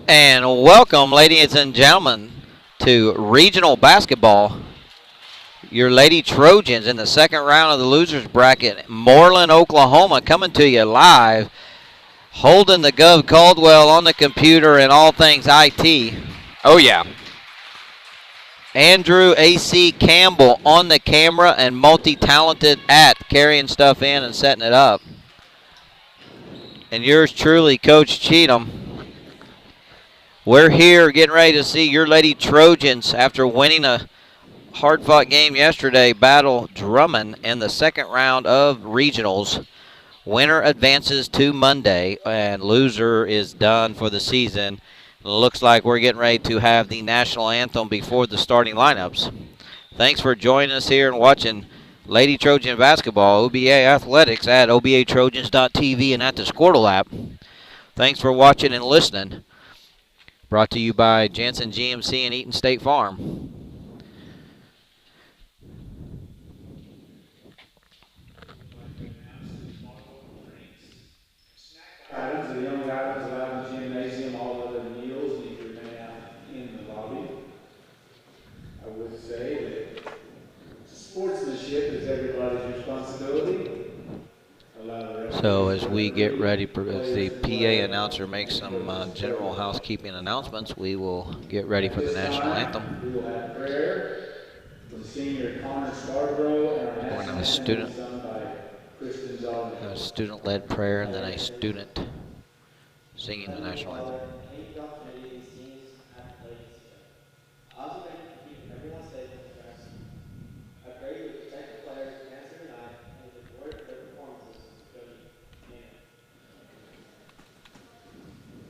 And welcome, ladies and gentlemen, to regional basketball. Your Lady Trojans in the second round of the losers bracket. Moreland, Oklahoma, coming to you live. Holding the Gov Caldwell on the computer and all things IT. Oh, yeah. Andrew A.C. Campbell on the camera and multi-talented at carrying stuff in and setting it up. And yours truly, Coach Cheatham. We're here getting ready to see your Lady Trojans, after winning a hard-fought game yesterday, battle Drummond in the second round of regionals. Winner advances to Monday, and loser is done for the season. It looks like we're getting ready to have the national anthem before the starting lineups. Thanks for joining us here and watching Lady Trojan basketball, OBA athletics at obatrojans.tv and at the Squirtle app. Thanks for watching and listening. Brought to you by Jansen GMC and Eaton State Farm. Items, the only items allowed in the gymnasium, all other meals need to remain out in the lobby. I would say that sportsmanship is everybody's responsibility. So as we get ready, as the PA announcer makes some general housekeeping announcements, we will get ready for the national anthem. We will have prayer from Senior Connor Scarborough, and our We're going to have national anthem sung by Kristen Dolan. a student-led prayer and then a student singing the national anthem.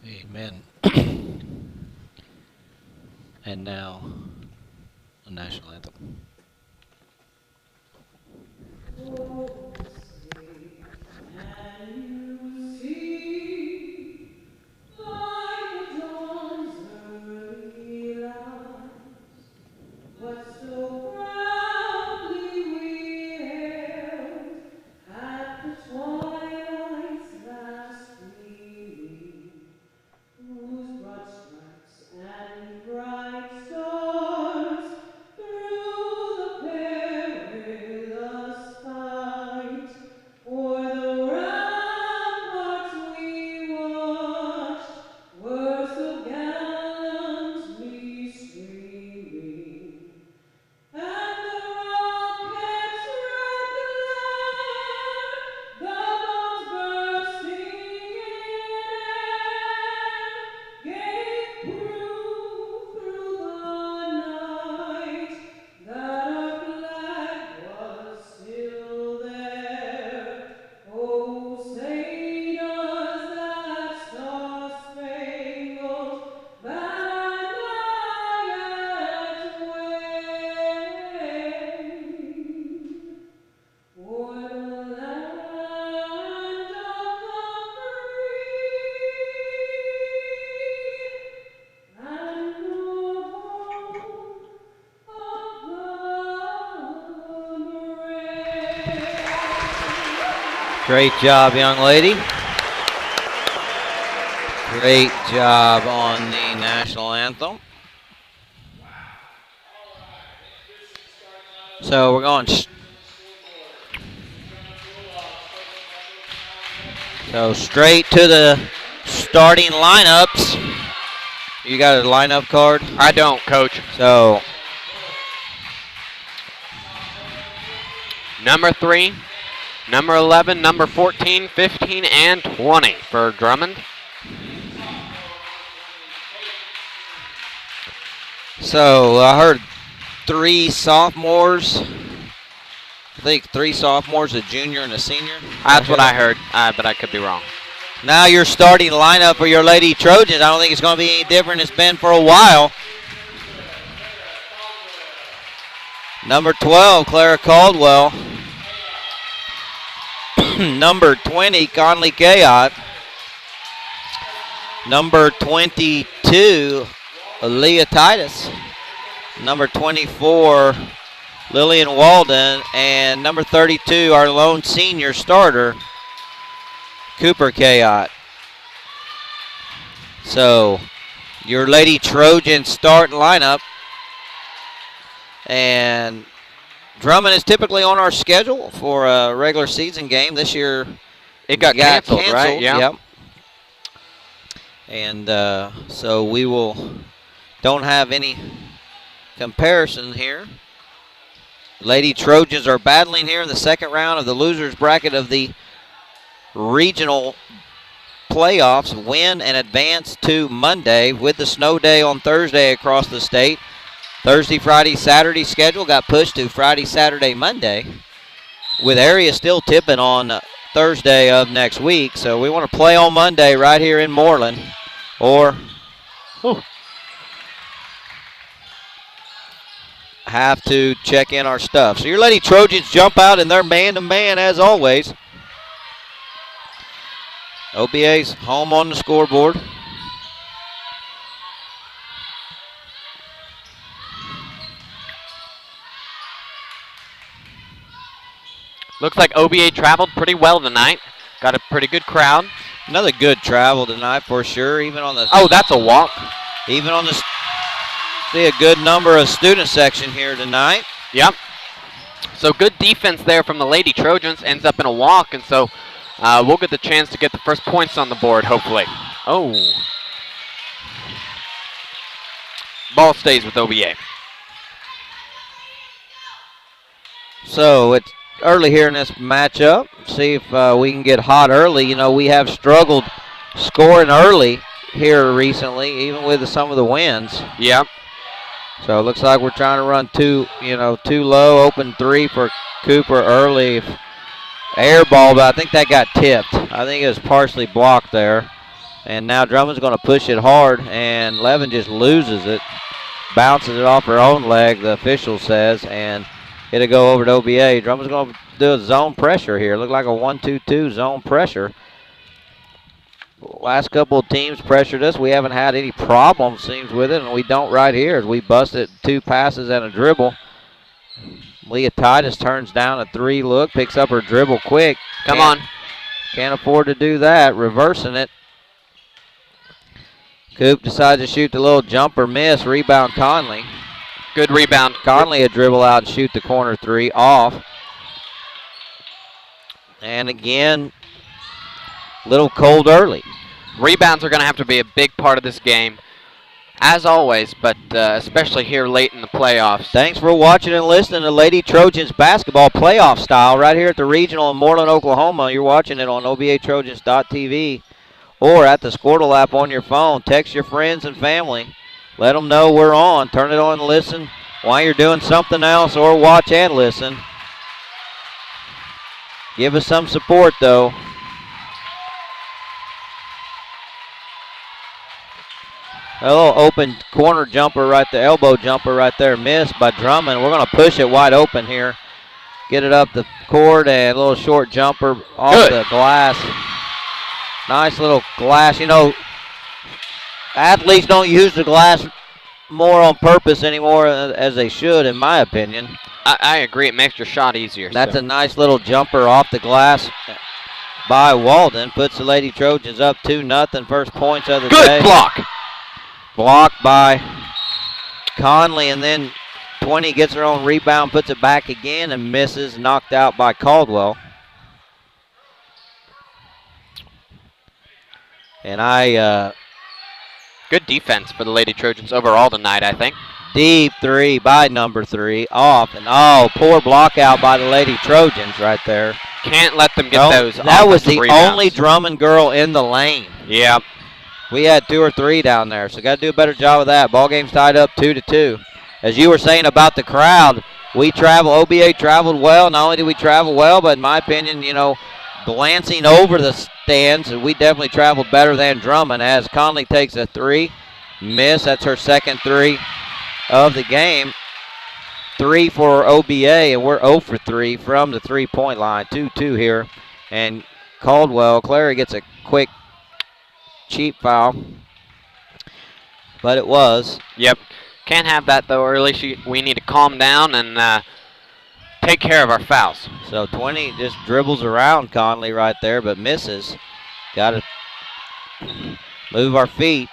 Amen. And now, the national anthem. Great job, young lady. Great job on the national anthem. So we're going straight to the starting lineups. You got a lineup card? I don't, Coach. So number 3, number 11, number 14, 15, and 20 for Drummond. So I heard 3 sophomores. I think 3 sophomores, a junior and a senior. That's what I heard, but I could be wrong. Now your starting lineup for your Lady Trojans. I don't think it's going to be any different. It's been for a while. Number 12, Clara Caldwell. Number 20, Conley Kayot. Number 22, Leah Titus. Number 24, Lillian Walden. And number 32, our lone senior starter, Cooper Kayot. So Your Lady Trojans starting lineup. And Drummond is typically on our schedule for a regular season game. This year it got canceled, right? Yeah. Yep. And so we don't have any comparison here. Lady Trojans are battling here in the second round of the losers bracket of the regional playoffs. Win and advance to Monday with the snow day on Thursday across the state. Thursday, Friday, Saturday schedule got pushed to Friday, Saturday, Monday, with areas still tipping on Thursday of next week. So we want to play on Monday right here in Moreland, or have to check in our stuff. So your Lady Trojans jump out and they're man-to-man as always. OBA's home on the scoreboard. Looks like OBA traveled pretty well tonight. Got a pretty good crowd. Another good travel tonight for sure. Even on the that's a walk. Even on the see a good number of student section here tonight. Yep. So good defense there from the Lady Trojans. Ends up in a walk, and so we'll get the chance to get the first points on the board, hopefully. Oh. Ball stays with OBA. So it's early here in this matchup. See if we can get hot early. You know, we have struggled scoring early here recently, even with some of the wins. Yep. So it looks like we're trying to run too low, open three for Cooper early. Air ball, but I think that got tipped. I think it was partially blocked there. And now Drummond's going to push it hard, and Levin just loses it. Bounces it off her own leg, the official says, and it'll go over to OBA. Drummond's going to do a zone pressure here. Look like a 1-2-2 zone pressure. Last couple of teams pressured us. We haven't had any problems, seems, with it, and we don't right here as we busted 2 passes and a dribble. Leah Titus turns down a 3 look, picks up her dribble quick. Come on. Can't afford to do that, reversing it. Coop decides to shoot the little jumper miss. Rebound Conley. Good rebound. Conley a dribble out and shoot the corner 3 off. And again, little cold early. Rebounds are going to have to be a big part of this game, as always, but especially here late in the playoffs. Thanks for watching and listening to Lady Trojans basketball playoff style right here at the regional in Moreland, Oklahoma. You're watching it on obatrojans.tv or at the Squirtle app on your phone. Text your friends and family. Let them know we're on. Turn it on and listen while you're doing something else, or watch and listen. Give us some support, though. A little open corner jumper right there, elbow jumper right there, missed by Drummond. We're going to push it wide open here. Get it up the court, and a little short jumper off the glass. Nice little glass. You know, athletes don't use the glass more on purpose anymore as they should, in my opinion. I agree. It makes your shot easier. That's a nice little jumper off the glass by Walden. Puts the Lady Trojans up 2-0. First points of the day. Good block. Blocked by Conley, and then 20 gets her own rebound, puts it back again, and misses, knocked out by Caldwell. And good defense for the Lady Trojans overall tonight, I think. Deep 3 by number 3, off, and poor block out by the Lady Trojans right there. Can't let them get those. That was the rebounds. only Drummond girl in the lane. Yeah. We had 2 or 3 down there, so got to do a better job of that. Ball game's tied up 2-2. As you were saying about the crowd, OBA traveled well. Not only did we travel well, but in my opinion, you know, glancing over the stands, we definitely traveled better than Drummond as Conley takes a 3. Miss. That's her second 3 of the game. 3 for OBA, and we're 0 for 3 from the 3-point line. 2-2 here. And Clary gets a quick cheap foul, but it was. Yep. Can't have that, though, early. We need to calm down and take care of our fouls. So 20 just dribbles around Conley right there, but misses. Got to move our feet.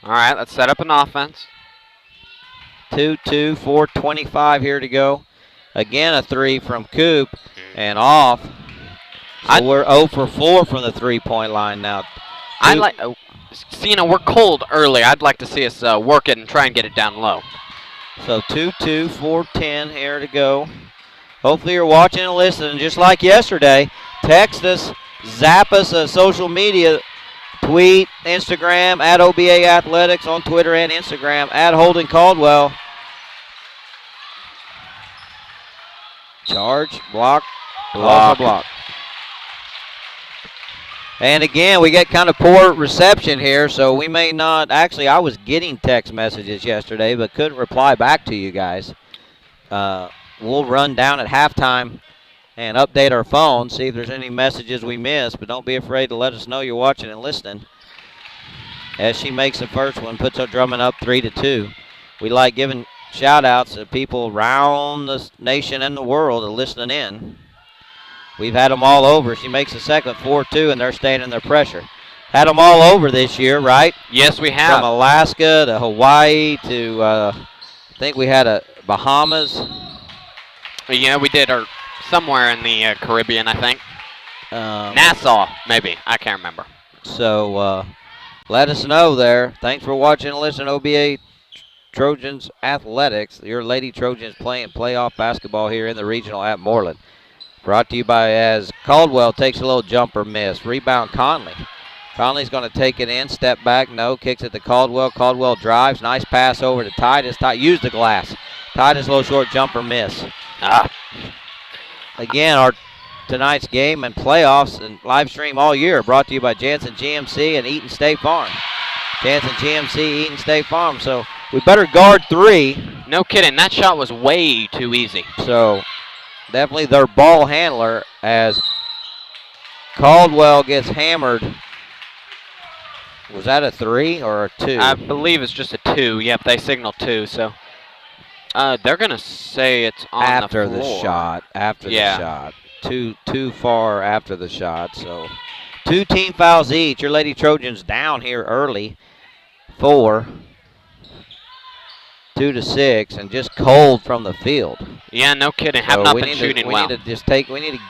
All right, let's set up an offense. 2-2, 4:25 here to go. Again, a 3 from Coop and off. So we're 0 for 4 from the three-point line now. We're cold early. I'd like to see us work it and try and get it down low. So 2-2, 4:10 here to go. Hopefully you're watching and listening just like yesterday. Text us, zap us on social media, tweet, Instagram, at OBA Athletics on Twitter and Instagram, at Holden Caldwell. Charge, block. And again, we get kind of poor reception here, so we may not. Actually, I was getting text messages yesterday, but couldn't reply back to you guys. We'll run down at halftime and update our phone, see if there's any messages we missed, but don't be afraid to let us know you're watching and listening. As she makes the first one, puts our Drummond up 3-2. We like giving shout-outs to people around the nation and the world that are listening in. We've had them all over. She makes the second 4-2, and they're staying in their pressure. Had them all over this year, right? Yes, we have. From Alaska to Hawaii to, I think we had a Bahamas. Yeah, we did, or somewhere in the Caribbean, I think. Nassau, maybe. I can't remember. So let us know there. Thanks for watching and listening to OBA Trojans Athletics. Your Lady Trojans playing playoff basketball here in the regional at Moreland. Brought to you by as Caldwell takes a little jumper miss. Rebound Conley. Conley's going to take it in, step back, no, kicks it to Caldwell. Caldwell drives, nice pass over to Titus. Use the glass. Titus, little short jumper miss. Again, our tonight's game and playoffs and live stream all year brought to you by Jansen GMC and Eaton State Farm. Jansen GMC, Eaton State Farm. So we better guard 3. No kidding. That shot was way too easy. So definitely their ball handler as Caldwell gets hammered. Was that a 3 or a 2? I believe it's just a 2. Yep, they signal 2. So they're going to say it's on after the floor. Shot. After the shot. Too far after the shot. So 2 team fouls each. Your Lady Trojans down here early. 4. 2-6, and just cold from the field. Yeah, no kidding. Have not been shooting well. We need to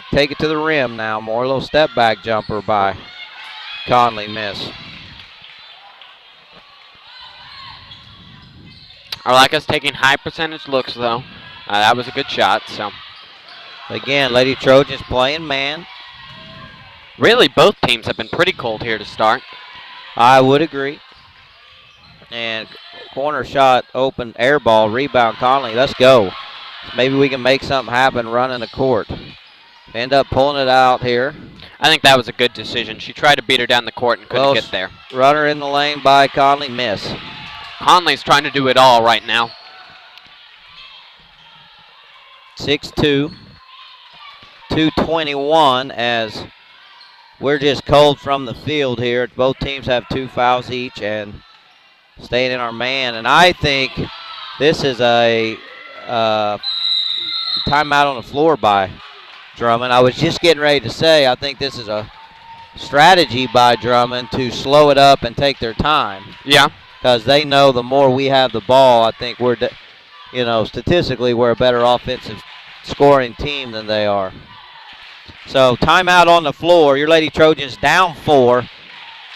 take it to the rim now. More little step back jumper by Conley, miss. I like us taking high percentage looks though. That was a good shot. So again, Lady Trojans playing man. Really, both teams have been pretty cold here to start. I would agree. And corner shot, open air ball, rebound Conley. Let's go. Maybe we can make something happen running the court. End up pulling it out here. I think that was a good decision. She tried to beat her down the court and couldn't get there. Runner in the lane by Conley, miss. Conley's trying to do it all right now. 6-2. 2:21 as we're just cold from the field here. Both teams have 2 fouls each and staying in our man. And I think this is a timeout on the floor by Drummond. I was just getting ready to say I think this is a strategy by Drummond to slow it up and take their time. Yeah. Because they know the more we have the ball, I think we're, statistically we're a better offensive scoring team than they are. So timeout on the floor. Your Lady Trojans down 4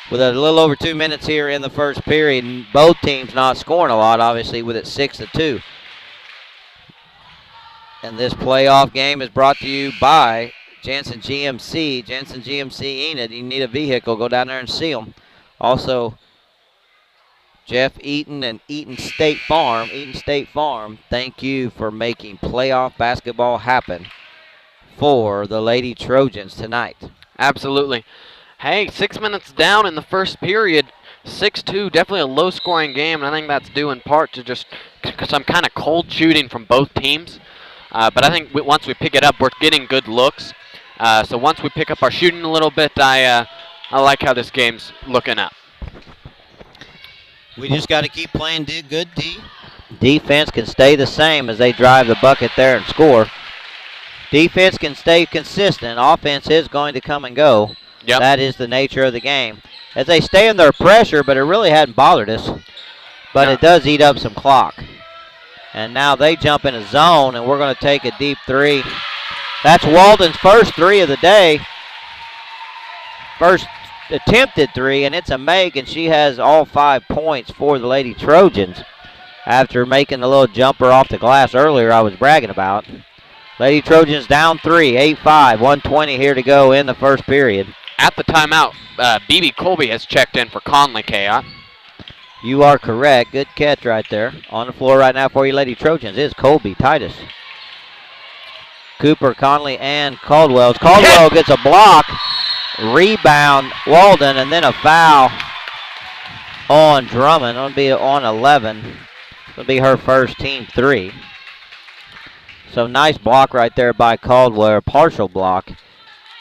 with a little over 2 minutes here in the first period. And both teams not scoring a lot, obviously, with it 6-2. And this playoff game is brought to you by Jansen GMC. Jansen GMC Enid. You need a vehicle, go down there and see them. Also, Jeff Eaton and Eaton State Farm. Eaton State Farm, thank you for making playoff basketball happen for the Lady Trojans tonight. Absolutely. Hey, 6 minutes down in the first period. 6-2, definitely a low-scoring game, and I think that's due in part to just some kind of cold shooting from both teams. But I think once we pick it up, we're getting good looks. So once we pick up our shooting a little bit, I like how this game's looking up. We just got to keep playing good D. Defense can stay the same as they drive the bucket there and score. Defense can stay consistent. Offense is going to come and go. Yep. That is the nature of the game. As they stay in their pressure, but it really hadn't bothered us. but it does eat up some clock. And now they jump in a zone, and we're going to take a deep three. That's Walden's first three of the day. First attempted three, and it's a make, and she has all 5 points for the Lady Trojans. After making a little jumper off the glass earlier I was bragging about. Lady Trojans down 3, 8-5, 1:20 here to go in the first period. At the timeout, BB Colby has checked in for Conley Chaos. You are correct. Good catch right there. On the floor right now for you Lady Trojans is Colby Titus. Cooper, Conley, and Caldwell. Caldwell gets a block, rebound Walden, and then a foul on Drummond. It'll be on 11. It'll be her first team 3. So nice block right there by Caldwell, partial block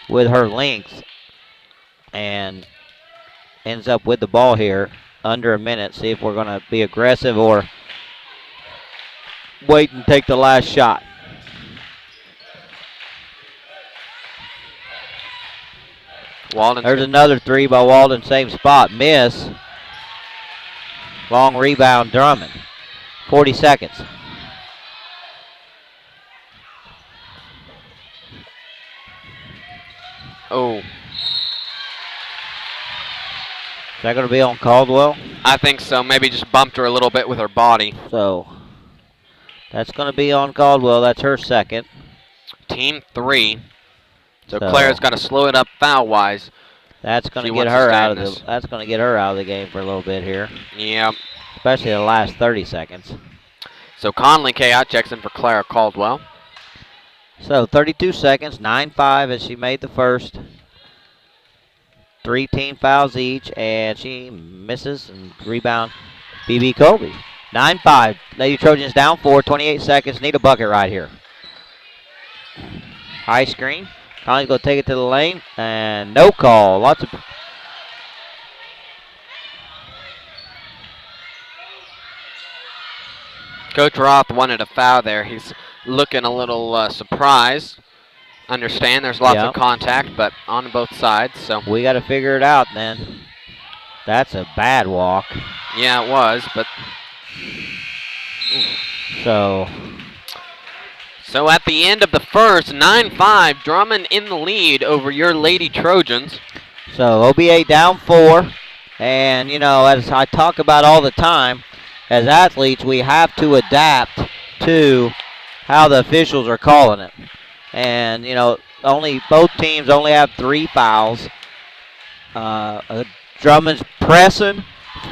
with her length, and ends up with the ball here under a minute. See if we're going to be aggressive or wait and take the last shot. Walden. There's another three by Walden, same spot, miss. Long rebound, Drummond. 40 seconds. Oh. Is that going to be on Caldwell? I think so. Maybe just bumped her a little bit with her body. So that's going to be on Caldwell. That's her second. Team 3. So Claire's got to slow it up foul-wise. That's going to get her out of the. That's going to get her out of the game for a little bit here. Yep. Especially the last 30 seconds. So Conley Chaos checks in for Clara Caldwell. So 32 seconds, 9-5 as she made the first. 3 team fouls each, and she misses and rebound BB Colby. 9-5. Lady Trojans down 4, 28 seconds. Need a bucket right here. High screen. Conley's going to take it to the lane, and no call. Lots of. Coach Roth wanted a foul there. He's looking a little surprised. Understand there's lots of contact, but on both sides. So we got to figure it out then. That's a bad walk. Yeah, it was, but. So at the end of the first, 9-5, Drummond in the lead over your Lady Trojans. So OBA down 4, and you know, as I talk about all the time, as athletes, we have to adapt to how the officials are calling it. And you know, both teams only have 3 fouls. Drummond's pressing.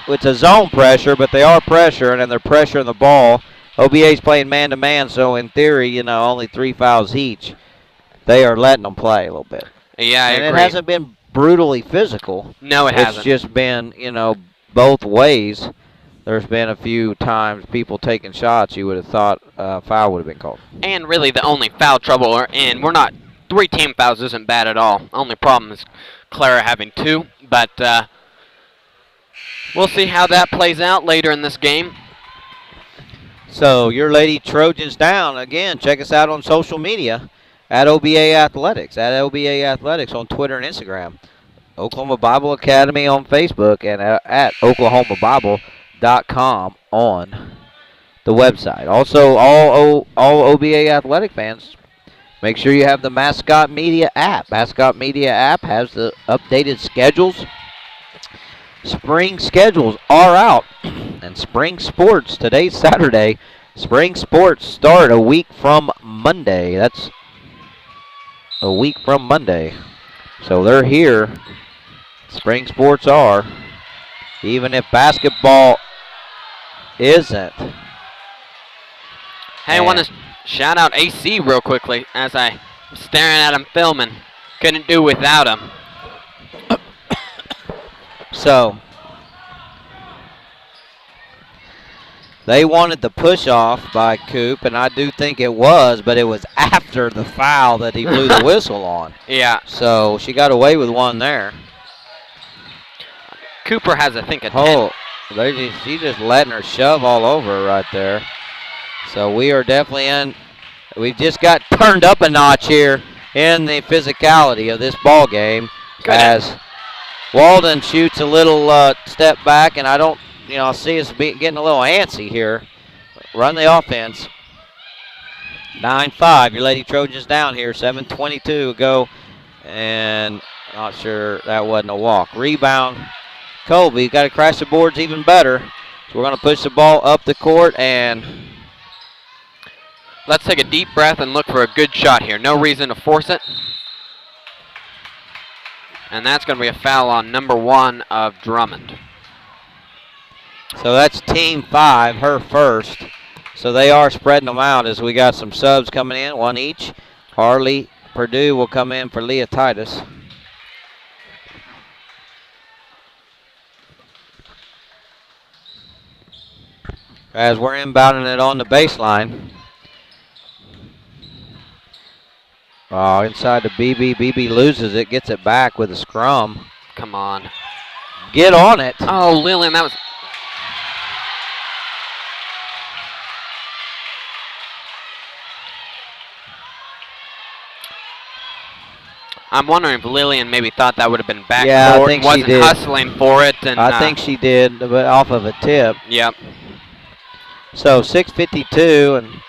It's a zone pressure, but they are pressuring, and they're pressuring the ball. OBA's playing man-to-man, so in theory, you know, only 3 fouls each. They are letting them play a little bit. Yeah, I agree. And it hasn't been brutally physical. No, it hasn't. It's just been, you know, both ways. There's been a few times people taking shots you would have thought foul would have been called. And really the only foul trouble we're in, 3 team fouls isn't bad at all. Only problem is Clara having 2, but we'll see how that plays out later in this game. So your Lady Trojans down. Again, check us out on social media at OBA Athletics, on Twitter and Instagram. Oklahoma Bible Academy on Facebook, and at OklahomaBible.com on the website. Also, all OBA Athletic fans, make sure you have the Mascot Media app. Mascot Media app has the updated schedules. Spring schedules are out. And spring sports, today's Saturday. Spring sports start a week from Monday. That's a week from Monday. So they're here. Spring sports are. Even if basketball isn't. Hey, I want to shout out AC real quickly as I'm staring at him filming. Couldn't do without him. So they wanted the push off by Coop, and I do think it was, but it was after the foul that he blew the whistle on. Yeah. So she got away with one there. Cooper has, I think, a 10. She's just letting her shove all over her right there. So we are definitely in. We just got turned up a notch here in the physicality of this ball game as Walden shoots a little step back, and I don't I see us getting a little antsy here. Run the offense. 9-5. Your Lady Trojans down here. 7:22 to go. And not sure that wasn't a walk. Rebound. Colby got to crash the boards even better. So we're going to push the ball up the court and let's take a deep breath and look for a good shot here. No reason to force it. And that's going to be a foul on number 1 of Drummond. So that's team 5, her first. So they are spreading them out as we got some subs coming in, 1 each. Harley Purdue will come in for Leah Titus. As we're inbounding it on the baseline. Oh, inside to BB. BB loses it, gets it back with a scrum. Come on. Get on it. Oh, Lillian, that was... I'm wondering if Lillian maybe thought that would have been back. Yeah, I think wasn't she did. Hustling for it. And I think she did, but off of a tip. Yep. So 6:52, and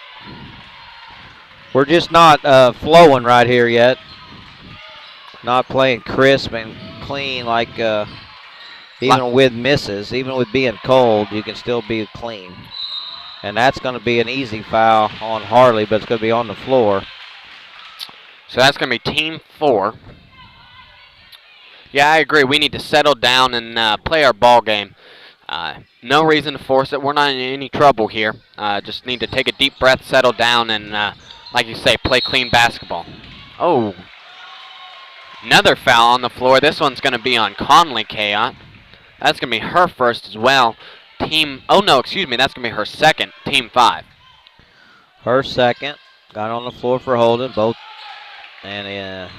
we're just not flowing right here yet. Not playing crisp and clean like even with misses, even with being cold, you can still be clean. And that's going to be an easy foul on Harley, but it's going to be on the floor. So that's going to be team 4. Yeah, I agree. We need to settle down and play our ball game. No reason to force it. We're not in any trouble here. Just need to take a deep breath, settle down, and, like you say, play clean basketball. Oh, another foul on the floor. This one's going to be on Conley Kayot. That's going to be her first as well. That's going to be her second, team 5. Her second. Got on the floor for holding, both. And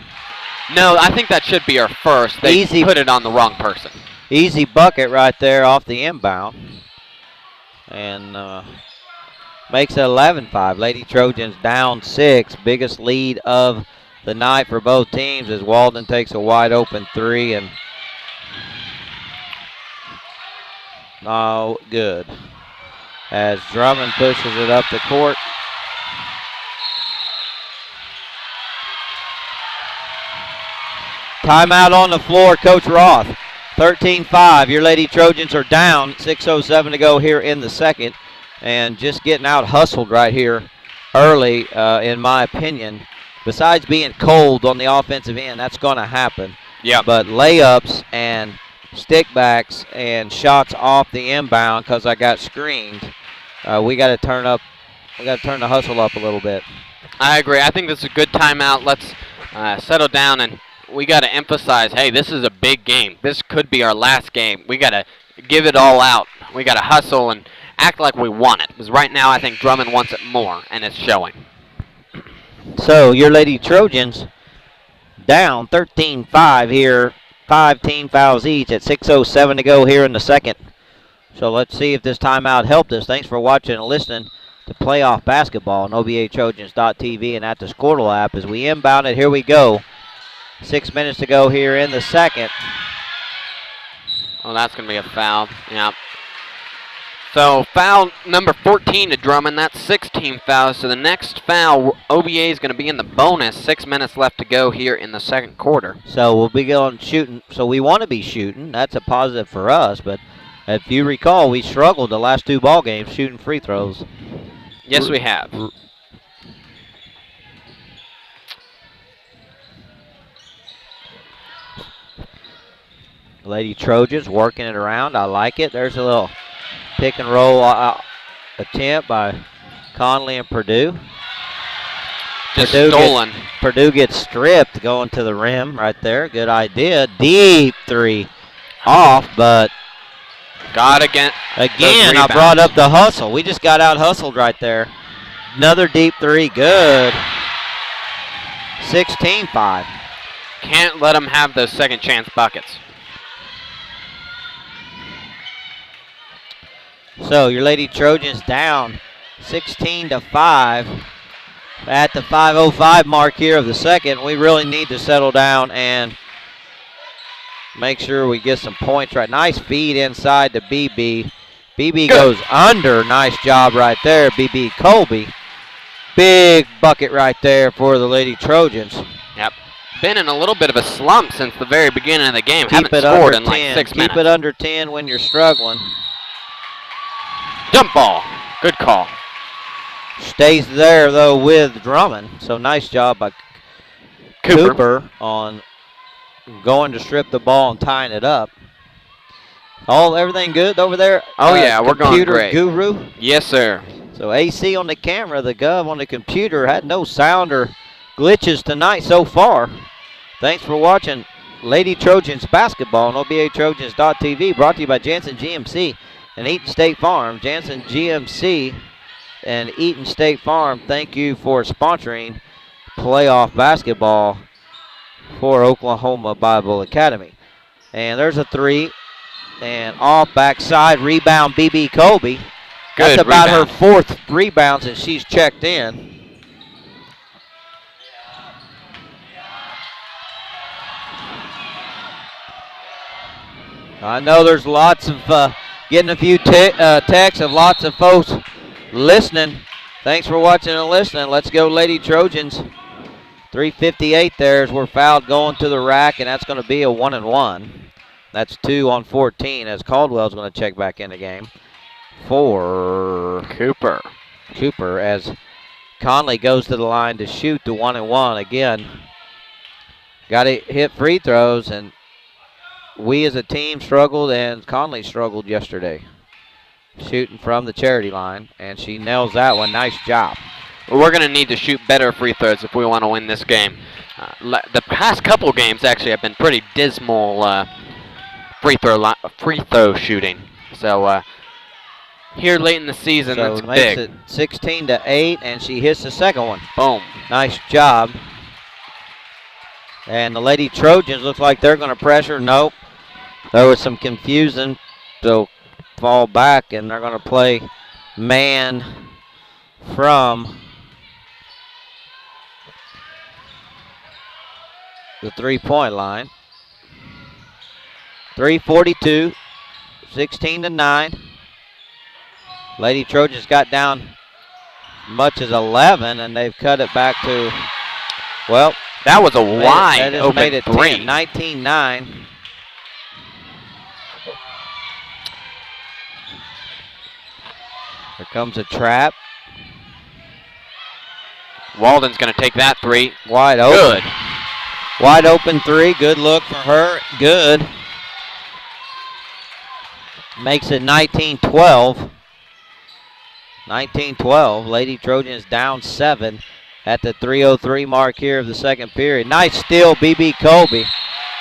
no, I think that should be her first. They put it on the wrong person. Easy bucket right there off the inbound. And makes it 11-5. Lady Trojans down 6. Biggest lead of the night for both teams as Walden takes a wide open 3 and no good. As Drummond pushes it up the court. Timeout on the floor, Coach Roth. 13-5. Your Lady Trojans are down. 6:07 to go here in the second. And just getting out hustled right here early, in my opinion. Besides being cold on the offensive end, that's going to happen. Yeah. But layups and stickbacks and shots off the inbound because I got screened. We got to turn up. We got to turn the hustle up a little bit. I agree. I think this is a good timeout. Let's settle down, and we got to emphasize, hey, this is a big game. This could be our last game. We got to give it all out. We got to hustle and act like we want it. Because right now I think Drummond wants it more, and it's showing. So your Lady Trojans down 13-5 here. 5 team fouls each at 6:07 to go here in the second. So let's see if this timeout helped us. Thanks for watching and listening to Playoff Basketball on OBATrojans.tv and at the Squirtle app. As we inbound it, here we go. 6 minutes to go here in the second. Oh, that's going to be a foul. Yeah. So foul number 14 to Drummond. That's 16 fouls. So the next foul, OBA is going to be in the bonus. 6 minutes left to go here in the second quarter. So we'll be going shooting. So we want to be shooting. That's a positive for us. But if you recall, we struggled the last 2 ball games shooting free throws. Yes, we have. Lady Trojans working it around. I like it. There's a little pick and roll attempt by Conley and Purdue. Just stolen. Purdue gets stripped going to the rim right there. Good idea. Deep 3 off, but again, I brought up the hustle. We just got out hustled right there. Another deep 3. Good. 16-5. Can't let them have those second chance buckets. So your Lady Trojans down 16-5 at the 5:05 mark here of the second. We really need to settle down and make sure we get some points right. Nice feed inside to BB. BB Good. goes under. Nice job right there, BB Colby. Big bucket right there for the Lady Trojans. Yep. Been in a little bit of a slump since the very beginning of the game. Keep Haven't it scored under in like 10. 6 minutes. Keep it under 10 when you're struggling. Jump ball. Good call. Stays there, though, with Drummond. So nice job by Cooper on going to strip the ball and tying it up. Everything good over there? Oh, yeah, we're going great. Computer guru? Yes, sir. So AC on the camera, the Gov on the computer had no sound or glitches tonight so far. Thanks for watching Lady Trojans basketball on OBATrojans.tv, brought to you by Jansen GMC and Eaton State Farm. Jansen GMC and Eaton State Farm, thank you for sponsoring playoff basketball for Oklahoma Bible Academy. And there's a three. And off backside, rebound BB Colby. Good That's about rebound. her fourth rebound since she's checked in. I know there's lots of, getting a few texts of lots of folks listening. Thanks for watching and listening. Let's go Lady Trojans. 3:58 there as we're fouled going to the rack, and that's going to be a 1-and-1. That's 2 on 14 as Caldwell's going to check back in the game for Cooper as Conley goes to the line to shoot the 1-and-1 again. Got to hit free throws, and we as a team struggled, and Conley struggled yesterday. Shooting from the charity line, and she nails that one. Nice job. Well, we're going to need to shoot better free throws if we want to win this game. The past couple games actually have been pretty dismal free throw shooting. So here late in the season, So that's it makes big. it 16-8, and she hits the second one. Boom. Nice job. And the Lady Trojans looks like they're going to pressure. Nope. There was some confusion. So fall back, and they're going to play man from the three-point line. 3:42, 16-9. Lady Trojans got down much as 11, and they've cut it back to, well, That was a that wide just open made it 10, three. 19-9. Here comes a trap. Walden's going to take that three. Wide open. Good. Wide open three. Good look for her. Good. Makes it 19-12. 19-12. Lady Trojans down 7 at the 3:03 mark here of the second period. Nice steal, BB Colby.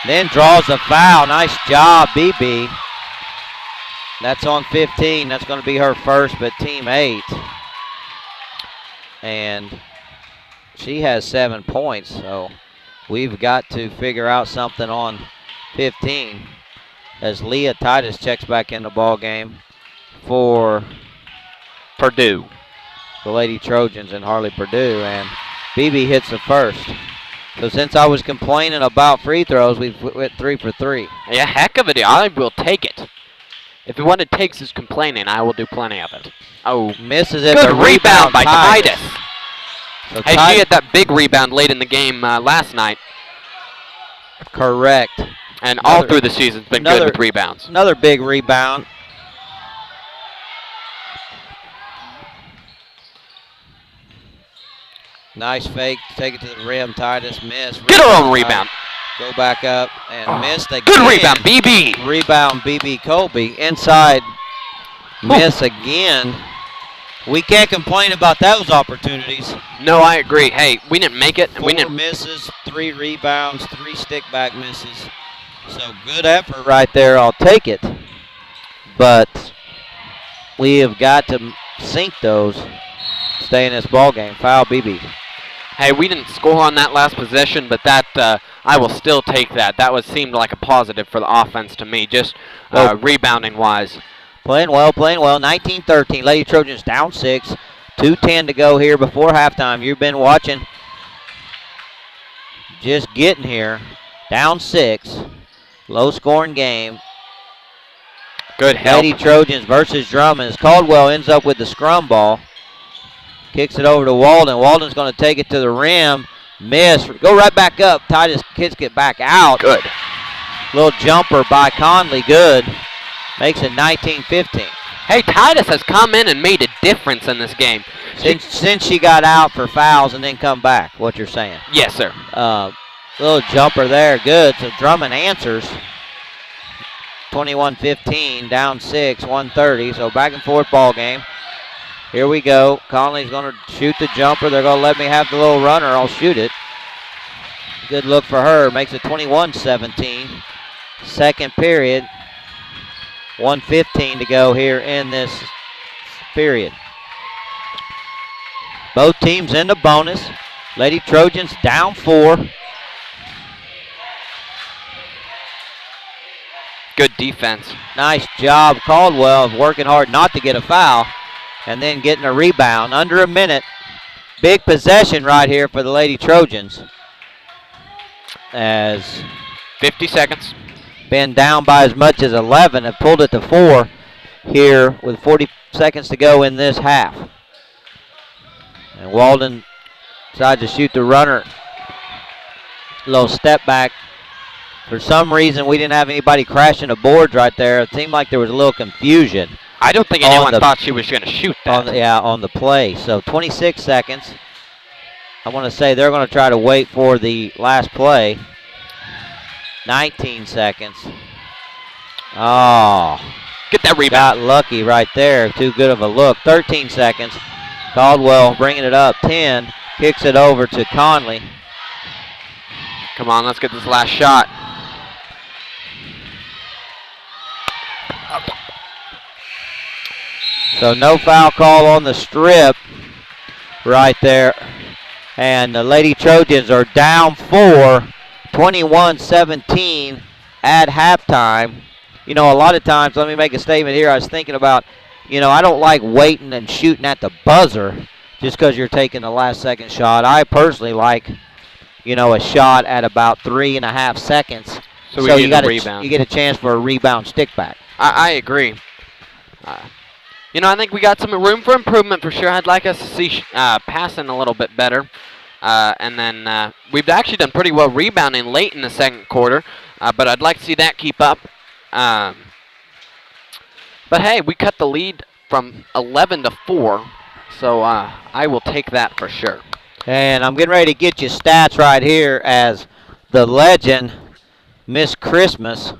Then draws a foul. Nice job, BB. That's on 15. That's going to be her first, but team 8. And she has 7 points, so we've got to figure out something on 15 as Leah Titus checks back in the ball game for Purdue. the Lady Trojans and Harley Purdue, and BB hits the first. So since I was complaining about free throws, we went 3 for 3. Yeah, heck of it. I will take it. If what it takes is complaining, I will do plenty of it. Oh, Misses it. good the rebound by Titus. Titus. So Hey, she had that big rebound late in the game last night, correct. and all Another- through the season's been good with rebounds. Another big rebound. Nice fake. Take it to the rim. Titus missed. Get her own rebound. Go back up and missed again. Good rebound, BB. Rebound, BB Colby. Inside. Miss again. We can't complain about those opportunities. No, I agree. Hey, we didn't make it. And 4 we didn't. misses, 3 rebounds, 3 stick back misses. So good effort right there. I'll take it. But we have got to sink those. Stay in this ball game. Foul BB. Hey, we didn't score on that last possession, but that I will still take that. That seemed like a positive for the offense to me, just rebounding wise. Playing well, playing well. 19-13. Lady Trojans down 6. 2:10 to go here before halftime. You've been watching. Just getting here. Down 6. Low scoring game. Good help. Lady Trojans versus Drummond. As Caldwell ends up with the scrum ball. Kicks it over to Walden. Walden's going to take it to the rim. Miss. Go right back up. Titus kicks it back out. Good. Little jumper by Conley. Good. Makes it 19-15. Hey, Titus has come in and made a difference in this game. Since she got out for fouls and then come back, what you're saying. Yes, sir. Little jumper there. Good. So Drummond answers. 21-15, down 6, 130. So back and forth ball game. Here we go. Conley's going to shoot the jumper. They're going to let me have the little runner. I'll shoot it. Good look for her. Makes it 21-17. Second period. 1:15 to go here in this period. Both teams in the bonus. Lady Trojans down 4. Good defense. Nice job, Caldwell, of working hard not to get a foul and then getting a rebound. Under a minute. Big possession right here for the Lady Trojans. As 50 seconds. been down by as much as 11, have pulled it to 4 here with 40 seconds to go in this half. And Walden decides to shoot the runner. Little step back. For some reason, we didn't have anybody crashing the boards right there. It seemed like there was a little confusion. I don't think anyone thought she was going to shoot that. On the play. So 26 seconds. I want to say they're going to try to wait for the last play. 19 seconds. Oh. Get that rebound. Got lucky right there. Too good of a look. 13 seconds. Caldwell bringing it up. 10. Kicks it over to Conley. Come on, let's get this last shot. So no foul call on the strip right there. And the Lady Trojans are down 4, 21-17 at halftime. You know, a lot of times, let me make a statement here. I was thinking about, you know, I don't like waiting and shooting at the buzzer just because you're taking the last second shot. I personally like, you know, a shot at about 3.5 seconds. So you get a rebound. You get a chance for a rebound stick back. I agree. You know, I think we got some room for improvement for sure. I'd like us to see passing a little bit better. And then we've actually done pretty well rebounding late in the second quarter. But I'd like to see that keep up. But hey, we cut the lead from 11 to 4. So I will take that for sure. And I'm getting ready to get you stats right here as the legend, Miss Christmas,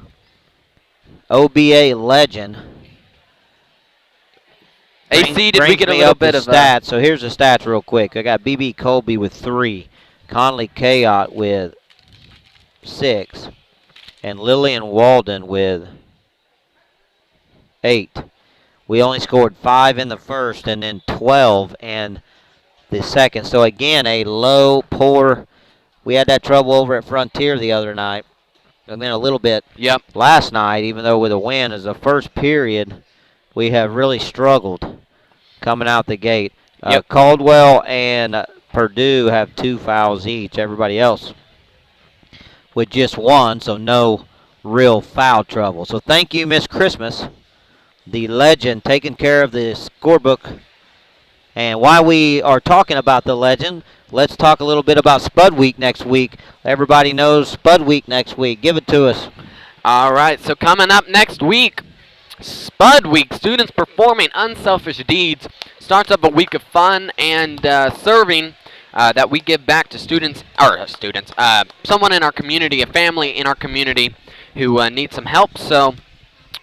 OBA legend. AC, did we get a little bit of stats? So here's the stats real quick. I got BB Colby with 3, Conley Kayott with 6, and Lillian Walden with 8. We only scored 5 in the first and then 12 in the second. So again, a low, poor. We had that trouble over at Frontier the other night. And then a little bit last night, even though with a win, as the first period, we have really struggled coming out the gate. Caldwell and Purdue have 2 fouls each. Everybody else with just 1, so no real foul trouble. So thank you, Miss Christmas, the legend, taking care of the scorebook. And while we are talking about the legend, let's talk a little bit about Spud Week next week. Everybody knows Spud Week next week. Give it to us. All right, so coming up next week, Spud Week, students performing unselfish deeds. Starts up a week of fun and serving that we give back to someone in our community, a family in our community who needs some help. So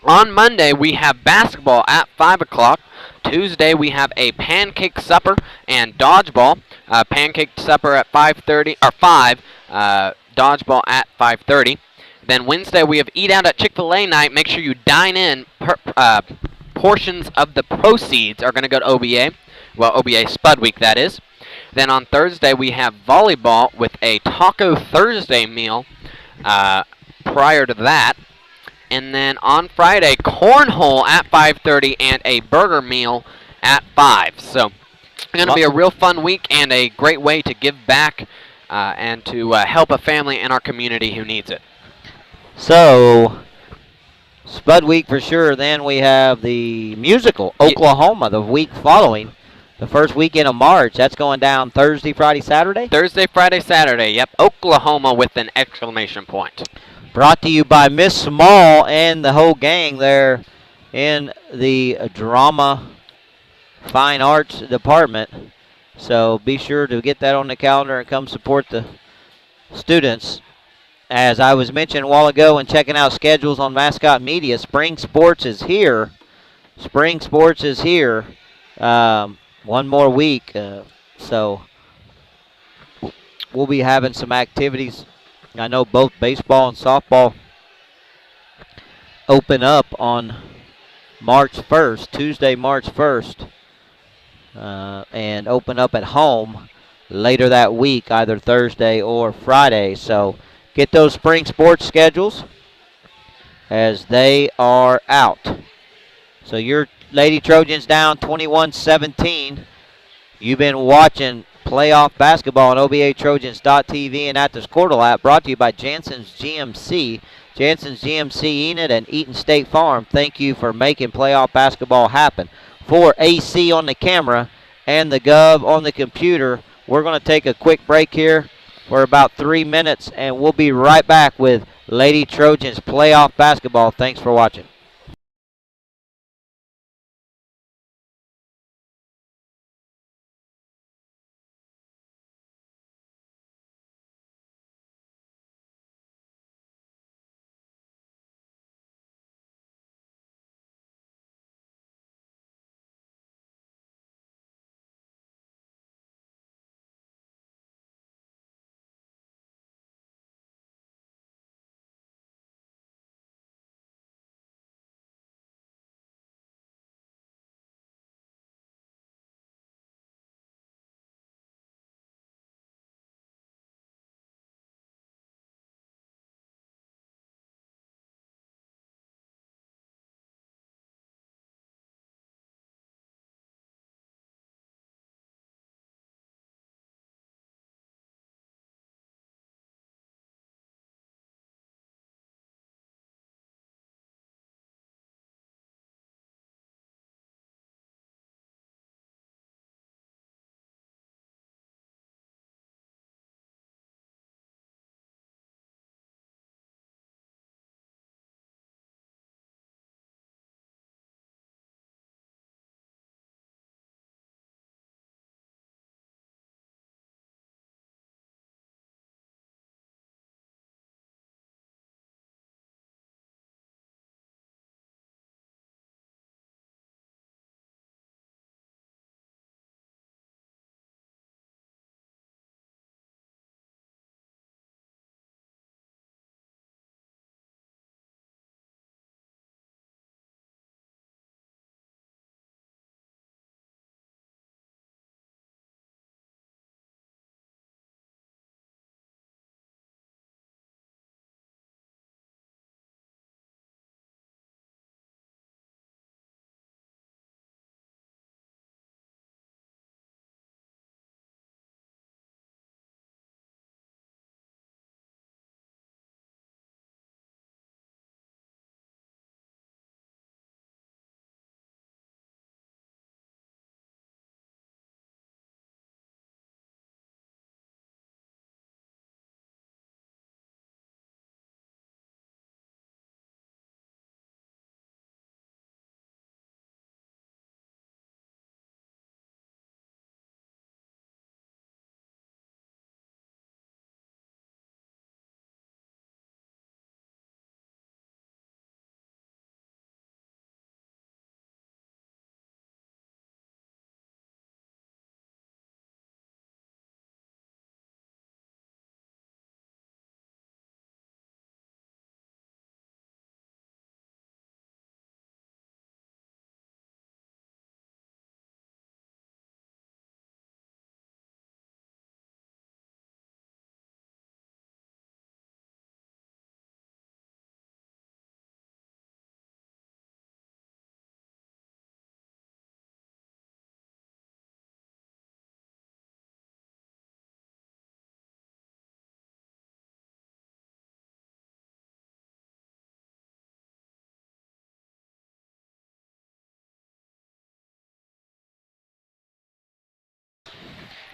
on Monday, we have basketball at 5 o'clock. Tuesday, we have a pancake supper and dodgeball. Pancake supper at 5:30 or 5. Dodgeball at 5:30. Then Wednesday, we have Eat Out at Chick-fil-A night. Make sure you dine in. Portions of the proceeds are going to go to OBA. Well, OBA Spud Week, that is. Then on Thursday, we have volleyball with a Taco Thursday meal prior to that. And then on Friday, cornhole at 5:30 and a burger meal at 5. So it's going to be a real fun week and a great way to give back and to help a family in our community who needs it. So Spud Week for sure. Then we have the musical Ye- Oklahoma the week following, the first weekend of March. That's going down Thursday, Friday, Saturday. Thursday, Friday, Saturday. Yep, Oklahoma with an exclamation point. Brought to you by Miss Small and the whole gang there in the drama fine arts department. So be sure to get that on the calendar and come support the students. As I was mentioning a while ago and checking out schedules on Mascot Media, spring sports is here. Spring sports is here. One more week. So we'll be having some activities. I know both baseball and softball open up on March 1st, Tuesday, March 1st, and open up at home later that week, either Thursday or Friday. So get those spring sports schedules as they are out. So your Lady Trojans down 21-17. You've been watching playoff basketball on OBATrojans.tv and at the Squirtle app, brought to you by Jansen's GMC. Jansen's GMC Enid and Eaton State Farm, thank you for making playoff basketball happen. For AC on the camera and the Gov on the computer, we're going to take a quick break here for about 3 minutes, and we'll be right back with Lady Trojans playoff basketball. Thanks for watching.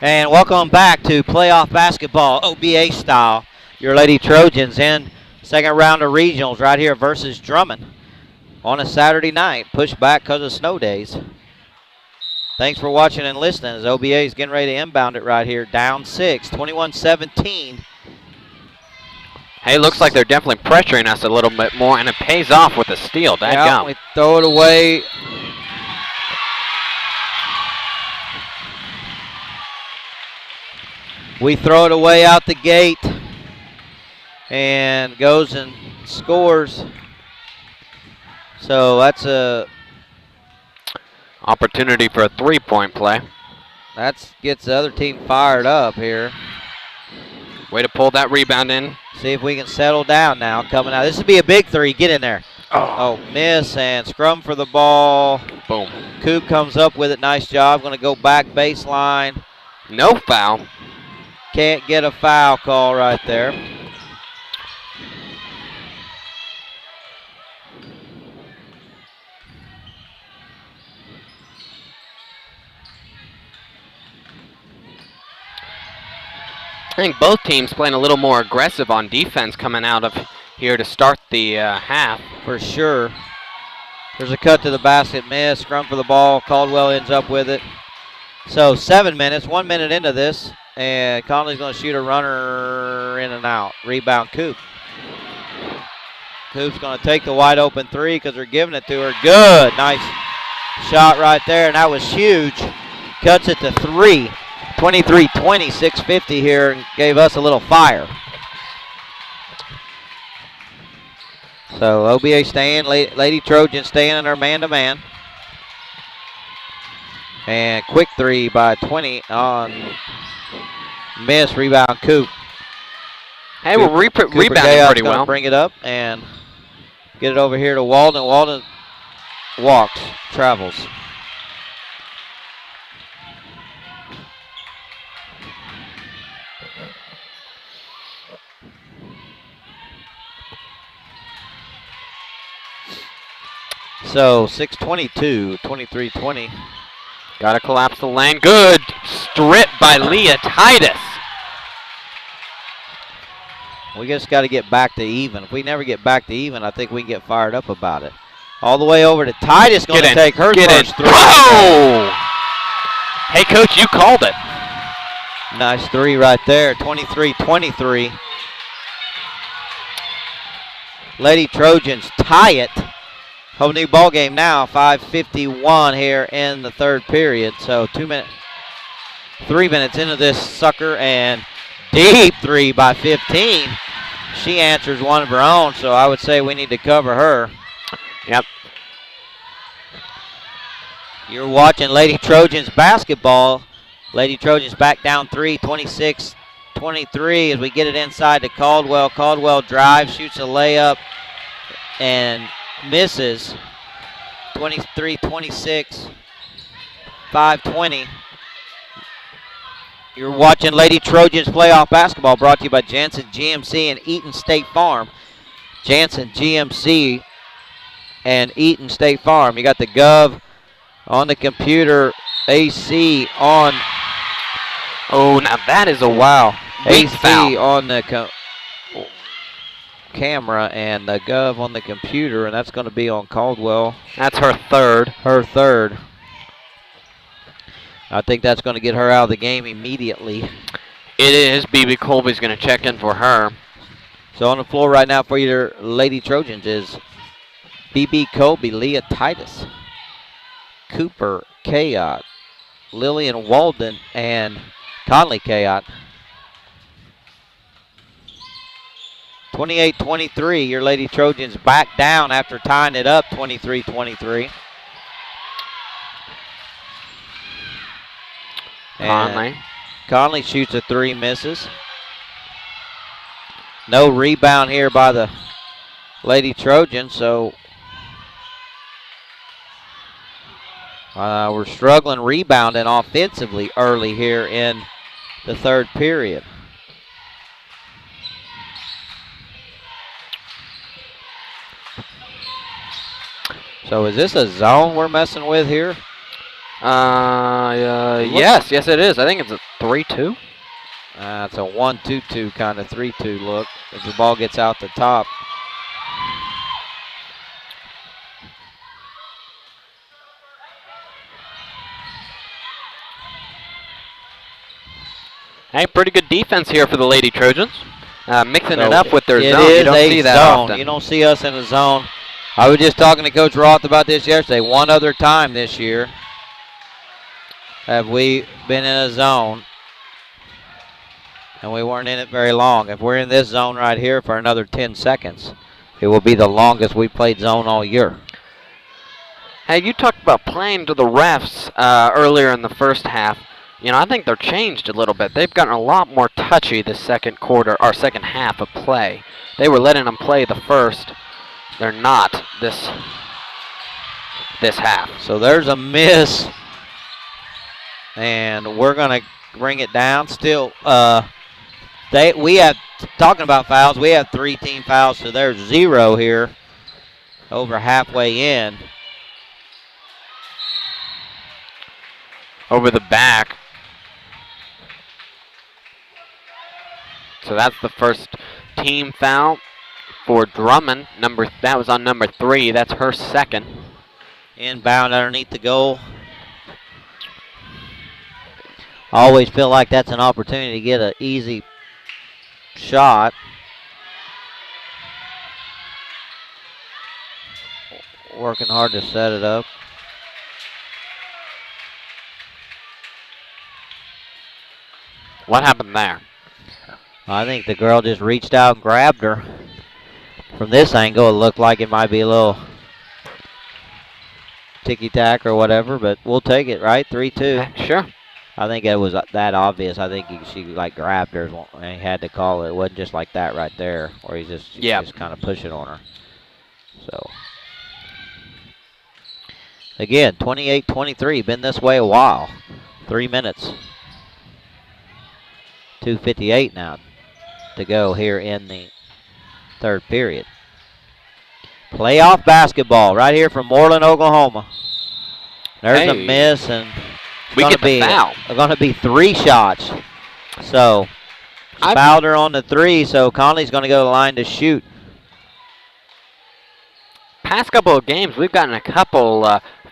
And welcome back to playoff basketball, OBA style. Your Lady Trojans in second round of regionals right here versus Drummond on a Saturday night. Pushed back because of snow days. Thanks for watching and listening as OBA is getting ready to inbound it right here. Down 6, 21-17. Hey, looks like they're definitely pressuring us a little bit more, and it pays off with a steal. Yeah, we throw it away. We throw it away out the gate and goes and scores. So that's a opportunity for a three-point play. That gets the other team fired up here. Way to pull that rebound in. See if we can settle down now coming out. This would be a big three. Get in there. Oh, miss and scrum for the ball. Boom. Coop comes up with it. Nice job. Going to go back baseline. No foul. Can't get a foul call right there. I think both teams playing a little more aggressive on defense coming out of here to start the half. For sure. There's a cut to the basket, miss, scrum for the ball. Caldwell ends up with it. So 7 minutes, 1 minute into this, and Conley's going to shoot a runner in and out. Rebound, Coop. Coop's going to take the wide open three because they're giving it to her. Good, nice shot right there, and that was huge. Cuts it to 3. 23-20, 6:50 here, and gave us a little fire. So OBA staying, Lady Trojans staying in her man-to-man. And quick three by 20 on miss, rebound Coop. Hey, we're rebounding pretty well. Bring it up and get it over here to Walden. Walden walks, travels. So 6:22, 23-20. Got to collapse the lane. Good strip by Leah Titus. We just got to get back to even. If we never get back to even, I think we can get fired up about it. All the way over to Titus, going to take her first three. Oh! Hey, Coach, you called it. Nice three right there, 23-23. Lady Trojans tie it. Whole new ball game now, 5:51 here in the third period. So 3 minutes into this sucker, and deep three by 15. She answers one of her own, so I would say we need to cover her. Yep. You're watching Lady Trojans basketball. Lady Trojans back down 3, 26-23 as we get it inside to Caldwell. Caldwell drives, shoots a layup, and misses. 23-26, 5:20. You're watching Lady Trojans playoff basketball, brought to you by Jansen GMC and Eaton State Farm. Jansen GMC and Eaton State Farm. You got the Gov on the computer, AC on. Oh, now that is a wow. AC foul. on the camera and the Gov on the computer, and that's going to be on Caldwell. That's her third. Her third. I think that's going to get her out of the game immediately. It is. BB Colby's going to check in for her. So on the floor right now for your Lady Trojans is BB Colby, Leah Titus, Cooper Kayot, Lillian Walden, and Conley Kayot. 28-23, your Lady Trojans back down after tying it up 23-23. Conley shoots a three, misses. No rebound here by the Lady Trojans, so we're struggling rebounding offensively early here in the third period. So is this a zone we're messing with here? Yes it is. I think it's a 3. 3-2? It's a 1-2-2 kind of 3-2 look. If the ball gets out the top. Hey, pretty good defense here for the Lady Trojans. Mixing it up with their It zone. You is don't a see that zone. often. You don't see us in a zone. I was just talking to Coach Roth about this yesterday. One other time this year have we been in a zone, and we weren't in it very long. If we're in this zone right here for another 10 seconds, it will be the longest we played zone all year. Hey, you talked about playing to the refs earlier in the first half. You know, I think they're changed a little bit. They've gotten a lot more touchy this second quarter, or second half of play. They were letting them play the first. They're not this half. So there's a miss, and we're going to bring it down. Still, we have, talking about fouls, we have 3 team fouls, so there's 0 here over halfway in. Over the back. So that's the first team foul for Drummond. That was on number 3. That's her second. Inbound underneath the goal. I always feel like that's an opportunity to get an easy shot. Working hard to set it up. What happened there? I think the girl just reached out and grabbed her. From this angle, it looked like it might be a little ticky-tack or whatever, but we'll take it, right? 3-2. Sure. I think it was that obvious. I think she like grabbed her and he had to call it. It wasn't just like that right there, or he's just kind of pushing on her. So again, 28-23. Been this way a while. 3 minutes. 2:58 now to go here in the third period. Playoff basketball right here from Moreland, Oklahoma. There's a miss, and we get the foul. Going to be 3 shots. So she fouled her on the 3, so Conley's going to go to the line to shoot. Past couple of games, we've gotten a couple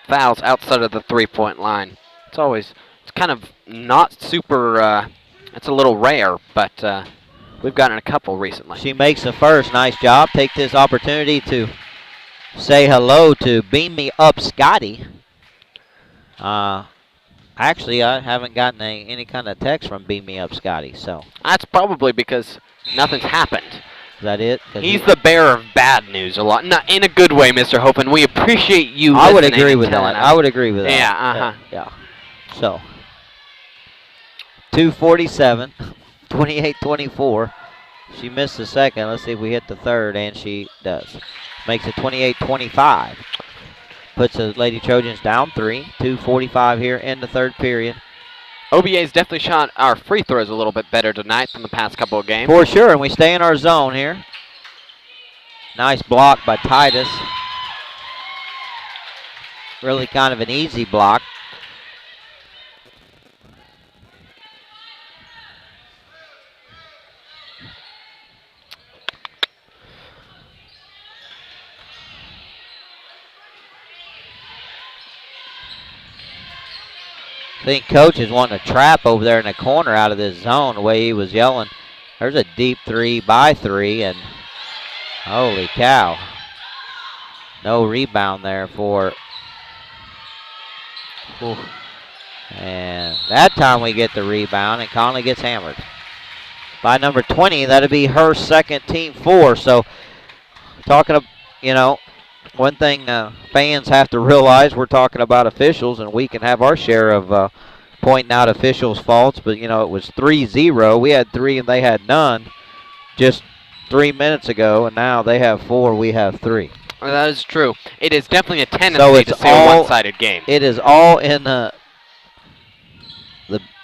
fouls outside of the 3-point line. It's kind of not super. It's a little rare, but we've gotten a couple recently. She makes the first. Nice job. Take this opportunity to say hello to Beam Me Up Scotty. Actually, I haven't gotten any kind of text from Beam Me Up Scotty, so. That's probably because nothing's happened. Is that it? He's the bearer of bad news a lot. Not in a good way, Mr. Hope, and we appreciate you I would listening agree and with telling that. us. I would agree with that. Yeah, Yeah. So, 2:47, 28-24. She missed the second. Let's see if we hit the third, and she does. Makes it 28-25. Puts the Lady Trojans down 3. 2:45 here in the third period. OBA's definitely shot our free throws a little bit better tonight than the past couple of games. For sure, and we stay in our zone here. Nice block by Titus. Really kind of an easy block. I think Coach is wanting to trap over there in the corner out of this zone the way he was yelling. There's a deep 3 by 3, and holy cow. No rebound there for. Ooh. And that time we get the rebound, and Conley gets hammered. By number 20, that'll be her second, team 4. So, talking of, one thing fans have to realize, we're talking about officials, and we can have our share of pointing out officials' faults, but, it was 3-0. We had 3 and they had none just 3 minutes ago, and now they have 4, we have 3. Well, that is true. It is definitely a tendency to see a one-sided game. It is all in the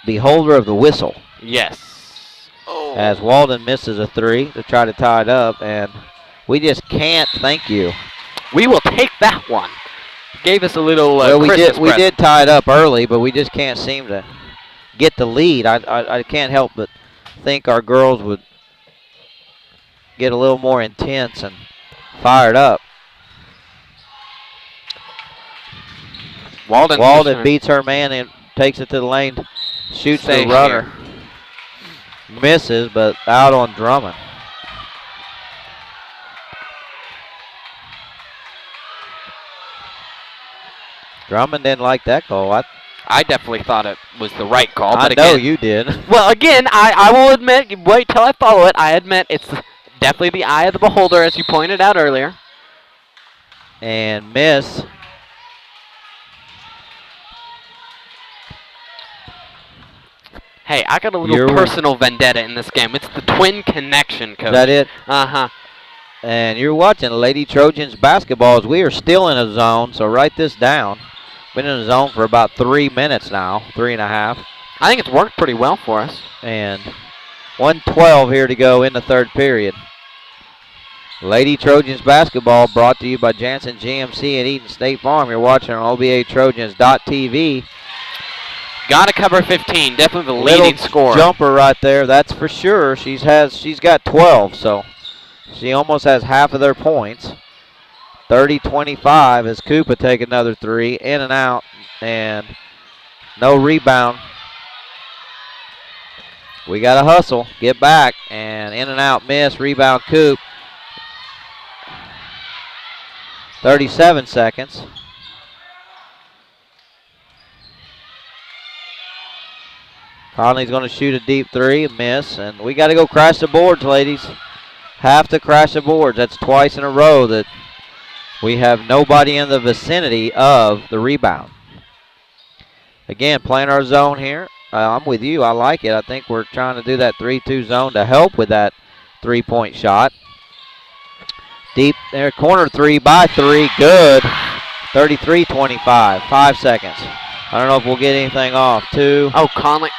beholder of the whistle. Yes. Oh. As Walden misses a 3 to try to tie it up, and we just can't, thank you. We will take that one. Gave us a little well, Christmas we did tie it up early, but we just can't seem to get the lead. I can't help but think our girls would get a little more intense and fired up. Walden beats her man and takes it to the lane, shoots the runner. Misses, but out on Drummond. Drummond didn't like that call. I definitely thought it was the right call. I but know again, you did. Well, again, I will admit, wait till I follow it. I admit it's definitely the eye of the beholder, as you pointed out earlier. And miss. Hey, I got a little personal vendetta in this game. It's the twin connection, Coach. Is that it? Uh-huh. And you're watching Lady Trojans basketball as we are still in a zone, so write this down. Been in a zone for about 3 minutes now, 3.5. I think it's worked pretty well for us. And 1:12 here to go in the third period. Lady Trojans basketball brought to you by Jansen GMC and Eaton State Farm. You're watching on OBATrojans.tv. Got to cover 15. Definitely the leading scorer. Jumper right there, that's for sure. She's got 12, so she almost has half of their points. 30-25 as Koopa take another three, in and out, and no rebound. We got to hustle, get back, and in and out, miss, rebound Coop. 37 seconds. Conley's going to shoot a deep three, a miss, and we got to go crash the boards, ladies. Have to crash the boards. That's twice in a row that we have nobody in the vicinity of the rebound. Again, playing our zone here. I'm with you. I like it. I think we're trying to do that 3-2 zone to help with that three-point shot. Deep there, corner three by three. Good. 33-25. 5 seconds. I don't know if we'll get anything off. 2. Oh, Conley.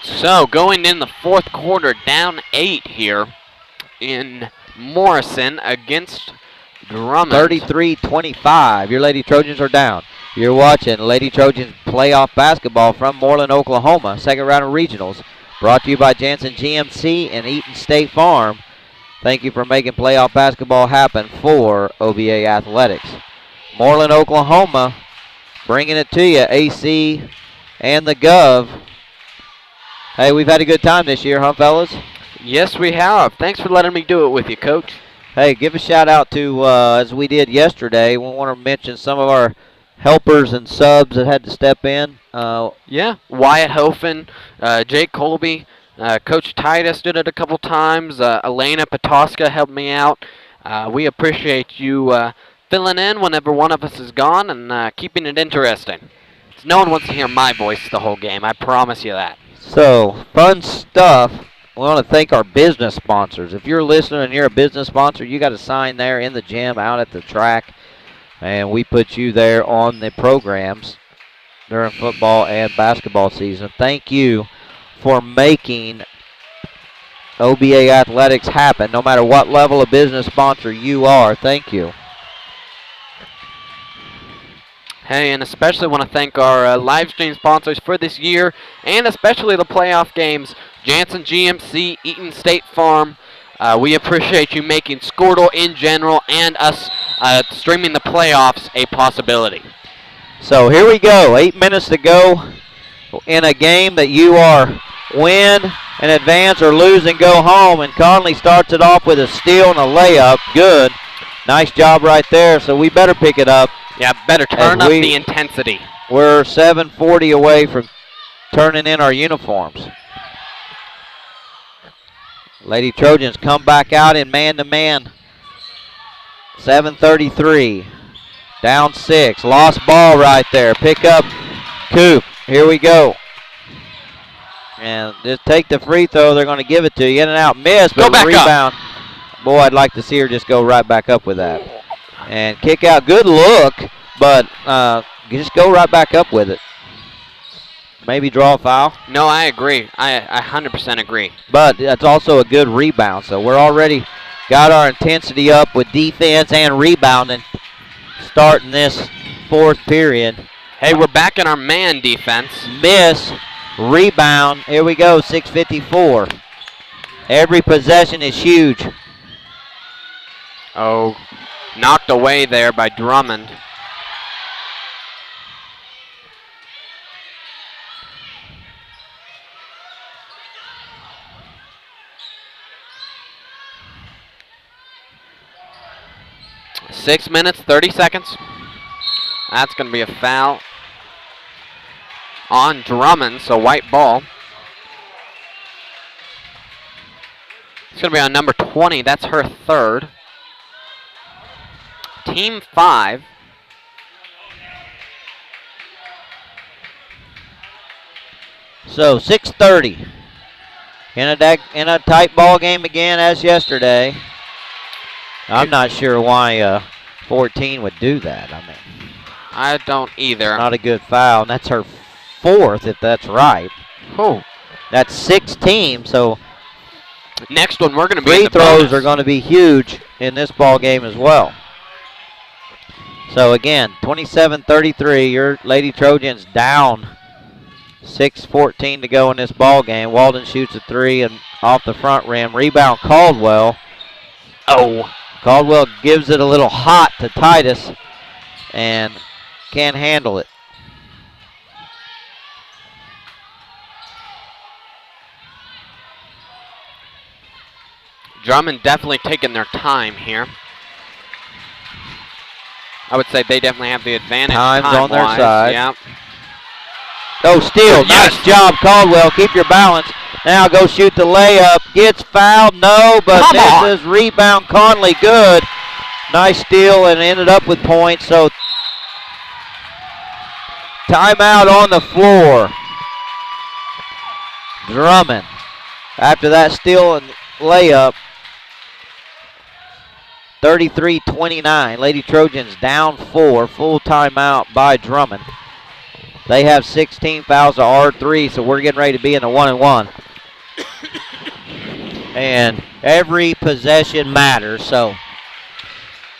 So, going in the fourth quarter, down 8 here in Morrison against Drummond. 33-25. Your Lady Trojans are down. You're watching Lady Trojans playoff basketball from Moreland, Oklahoma. Second round of regionals. Brought to you by Jansen GMC and Eaton State Farm. Thank you for making playoff basketball happen for OBA Athletics. Moreland, Oklahoma, bringing it to you. AC and the Gov. Hey, we've had a good time this year, huh, fellas? Yes, we have. Thanks for letting me do it with you, Coach. Hey, give a shout out to, as we did yesterday, we want to mention some of our helpers and subs that had to step in. Yeah, Wyatt Hofen, Jake Colby, Coach Titus did it a couple times. Elena Patoska helped me out. We appreciate you filling in whenever one of us is gone and keeping it interesting. No one wants to hear my voice the whole game, I promise you that. So, fun stuff. We want to thank our business sponsors. If you're listening and you're a business sponsor, you got a sign there in the gym, out at the track, and we put you there on the programs during football and basketball season. Thank you for making OBA Athletics happen, no matter what level of business sponsor you are. Thank you. Hey, and especially want to thank our live stream sponsors for this year, and especially the playoff games, Jansen GMC, Eaton State Farm. We appreciate you making Squirtle in general and us streaming the playoffs a possibility. So here we go, 8 minutes to go in a game that you are win and advance or lose and go home, and Conley starts it off with a steal and a layup. Good. Nice job right there, so we better pick it up. Yeah, better turn up the intensity. We're 7:40 away from turning in our uniforms. Lady Trojans come back out in man-to-man. 7:33. Down 6. Lost ball right there. Pick up Coop. Here we go. And just take the free throw. They're going to give it to you. In and out. Miss, but rebound. Boy, I'd like to see her just go right back up with that. And kick out. Good look, but just go right back up with it. Maybe draw a foul. No, I agree. I 100% agree. But that's also a good rebound. So we're already got our intensity up with defense and rebounding. starting this fourth period. Hey, we're back in our man defense. Miss, rebound. Here we go, 6:54. Every possession is huge. Oh, knocked away there by Drummond. Six minutes, 30 seconds. That's going to be a foul on Drummond, so white ball. It's going to be on number 20. That's her third. Team 5. So 6:30 in a tight ball game again as yesterday. I'm not sure why 14 would do that. I mean, I don't either. not a good foul. And that's her fourth, if that's right. Oh. That's 6 teams, so Next one, we're going to be free in the throws bonus. are going to be huge in this ball game as well. So again, 27-33. Your Lady Trojans down. 6:14 to go in this ball game. Walden shoots a 3 and off the front rim. Rebound Caldwell. Oh. Caldwell gives it a little hot to Titus and can't handle it. Drummond definitely taking their time here. I would say they definitely have the advantage. Time's on their time-wise. side. Yep. Oh, steal. Yes. Nice job, Caldwell. Keep your balance. Now go shoot the layup. Gets fouled. No, but Come on. misses. Rebound Conley. Good. Nice steal and ended up with points. So timeout on the floor. Drummond. After that steal and layup. 33-29. Lady Trojans down 4. Full timeout by Drummond. They have 16 fouls to R3, so we're getting ready to be in the 1-and-1. And every possession matters. So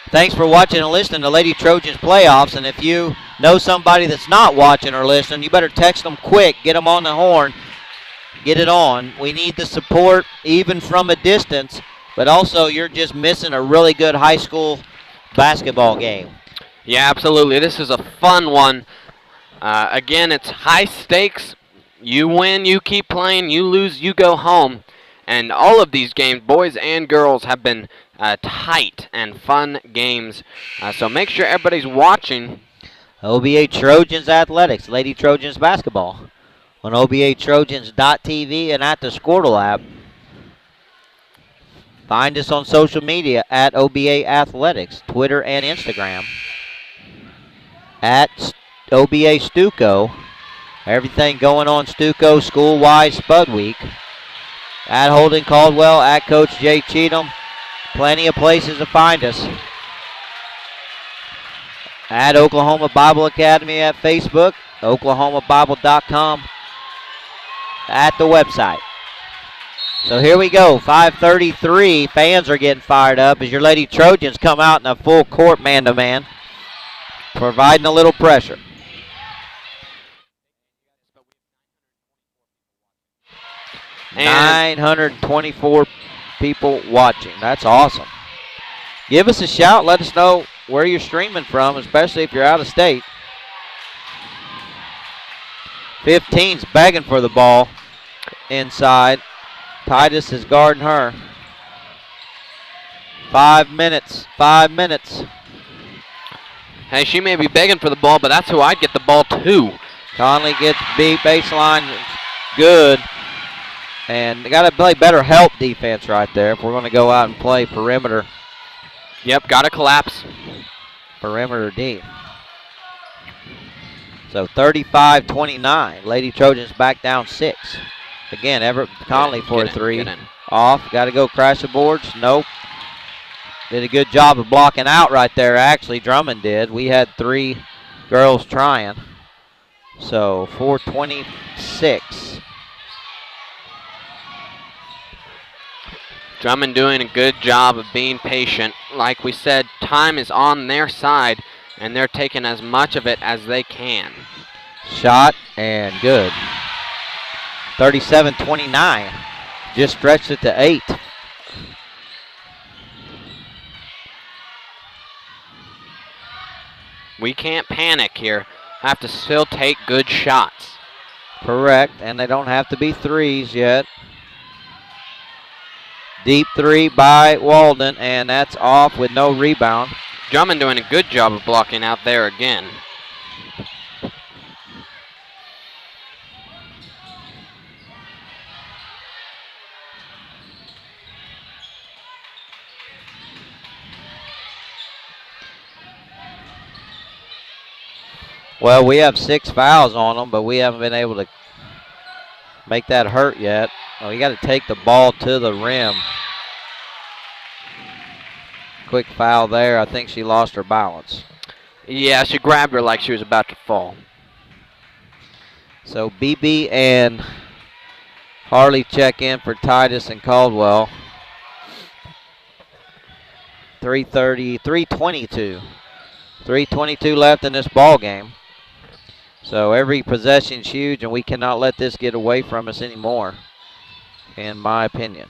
thanks for watching and listening to Lady Trojans playoffs. And if you know somebody that's not watching or listening, you better text them quick. Get them on the horn. Get it on. We need the support even from a distance. But also, you're just missing a really good high school basketball game. Yeah, absolutely. This is a fun one. Again, it's high stakes. You win, you keep playing. You lose, you go home. And all of these games, boys and girls, have been tight and fun games. So make sure everybody's watching. OBA Trojans Athletics, Lady Trojans Basketball on OBATrojans.tv and at the Squirtle app. Find us on social media at OBA Athletics, Twitter and Instagram. At OBA Stuco. Everything going on Stuco school-wise Spud Week. At Holden Caldwell, at Coach Jay Cheatham. Plenty of places to find us. At Oklahoma Bible Academy at Facebook, OklahomaBible.com at the website. So here we go, 5:33. Fans are getting fired up as your Lady Trojans come out in a full court man-to-man, providing a little pressure. And 924 people watching. That's awesome. Give us a shout. Let us know where you're streaming from, especially if you're out of state. 15's begging for the ball inside. Titus is guarding her. 5 minutes. 5 minutes. hey, she may be begging for the ball, but that's who I'd get the ball to. Conley gets beat baseline. Good. And they got to play better help defense right there if we're going to go out and play perimeter. Yep, got to collapse. Perimeter D. So 35-29. Lady Trojans back down 6. Again, Everett Conley for a 3. Get in. Off. Got to go crash the boards. Nope. Did a good job of blocking out right there. Actually, Drummond did. We had 3 girls trying. So 4:26. Drummond doing a good job of being patient. Like we said, time is on their side. And they're taking as much of it as they can. Shot and good. 37-29. Just stretched it to 8. We can't panic here. Have to still take good shots. Correct, and they don't have to be threes yet. Deep three by Walden, and that's off with no rebound. Drummond doing a good job of blocking out there again. Well, we have 6 fouls on them, but we haven't been able to make that hurt yet. Oh, you got to take the ball to the rim. Quick foul there. I think she lost her balance. Yeah, she grabbed her like she was about to fall. So BB and Harley check in for Titus and Caldwell. 3:22 left in this ball game. So every possession's huge, and we cannot let this get away from us anymore, in my opinion.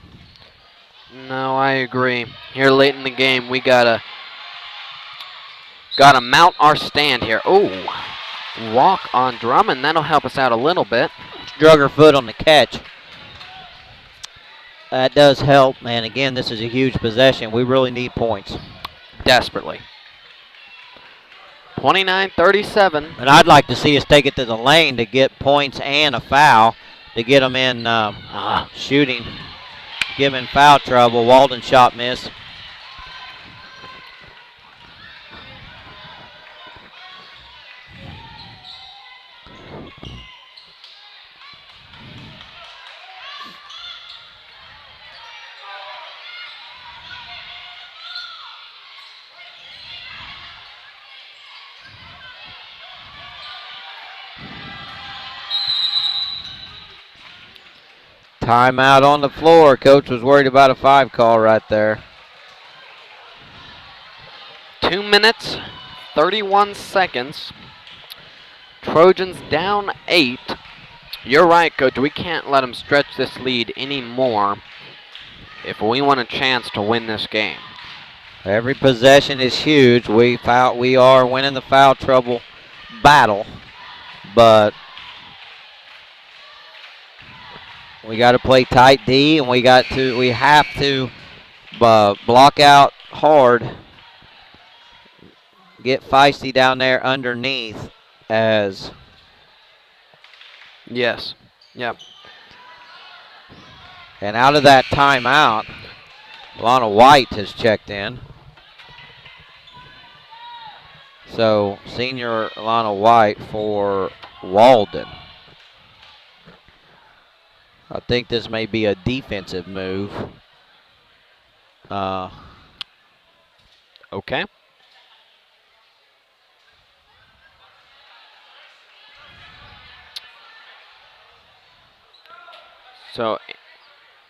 No, I agree. Here late in the game, we gotta mount our stand here. Oh, walk on Drummond. That'll help us out a little bit. Drug her foot on the catch. That does help, and again, this is a huge possession. We really need points. Desperately. 29-37. And I'd like to see us take it to the lane to get points and a foul to get them in shooting. Given foul trouble. Walden shot miss. Timeout on the floor. Coach was worried about a 5 call right there. 2 minutes, 31 seconds. Trojans down 8. You're right, Coach. We can't let them stretch this lead anymore if we want a chance to win this game. Every possession is huge. We are winning the foul trouble battle, but we got to play tight D, and we have to block out hard. Get feisty down there underneath as. Yes. Yep. And out of that timeout, Lana White has checked in. So senior Lana White for Walden. I think this may be a defensive move. Okay. So,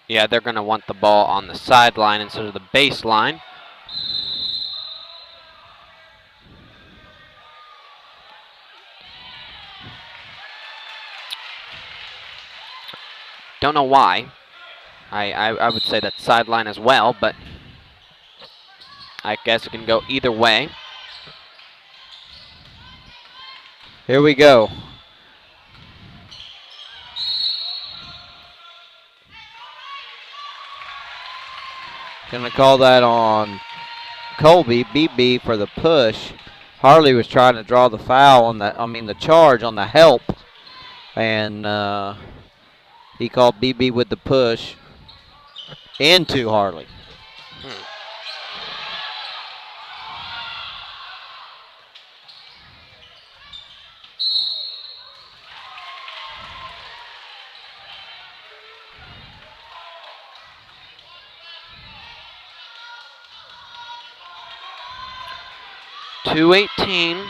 yeah, they're going to want the ball on the sideline instead of the baseline. Don't know why. I would say that sideline as well, but I guess it can go either way. Here we go. Gonna call that on Colby, BB for the push. Harley was trying to draw the foul on the charge on the help, and he called BB with the push into Harley. .218.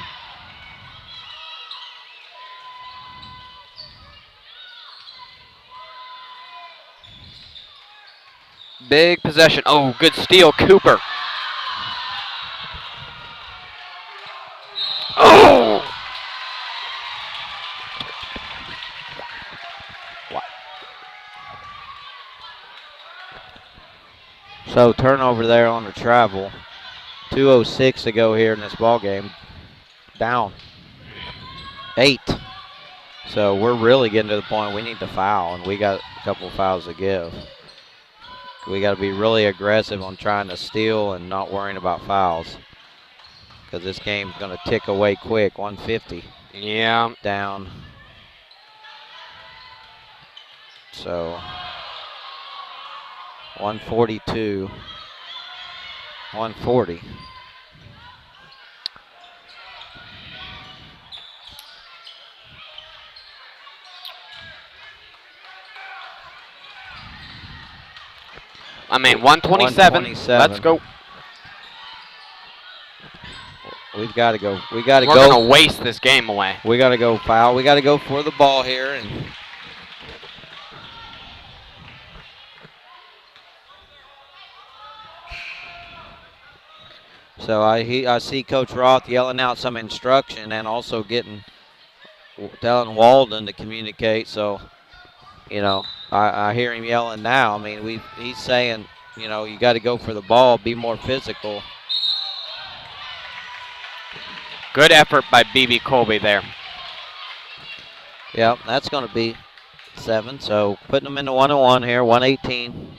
Big possession. Oh, good steal, Cooper. So turnover there on the travel. 2:06 to go here in this ball game. Down 8. So we're really getting to the point we need to foul, and we got a couple fouls to give. We got to be really aggressive on trying to steal and not worrying about fouls, because this game's going to tick away quick. 150. Yeah. Down. So 142. 140. I mean, 127. 127. Let's go. We've got to go. We got to We're go. going to waste this game away. We got to go foul. We got to go for the ball here. And so I see Coach Roth yelling out some instruction and also telling Walden to communicate. So, you know, I hear him yelling now. I mean, he's saying, you know, you got to go for the ball, be more physical. Good effort by BB Colby there. Yep, that's going to be 7. So putting them into 1-1 here, 118.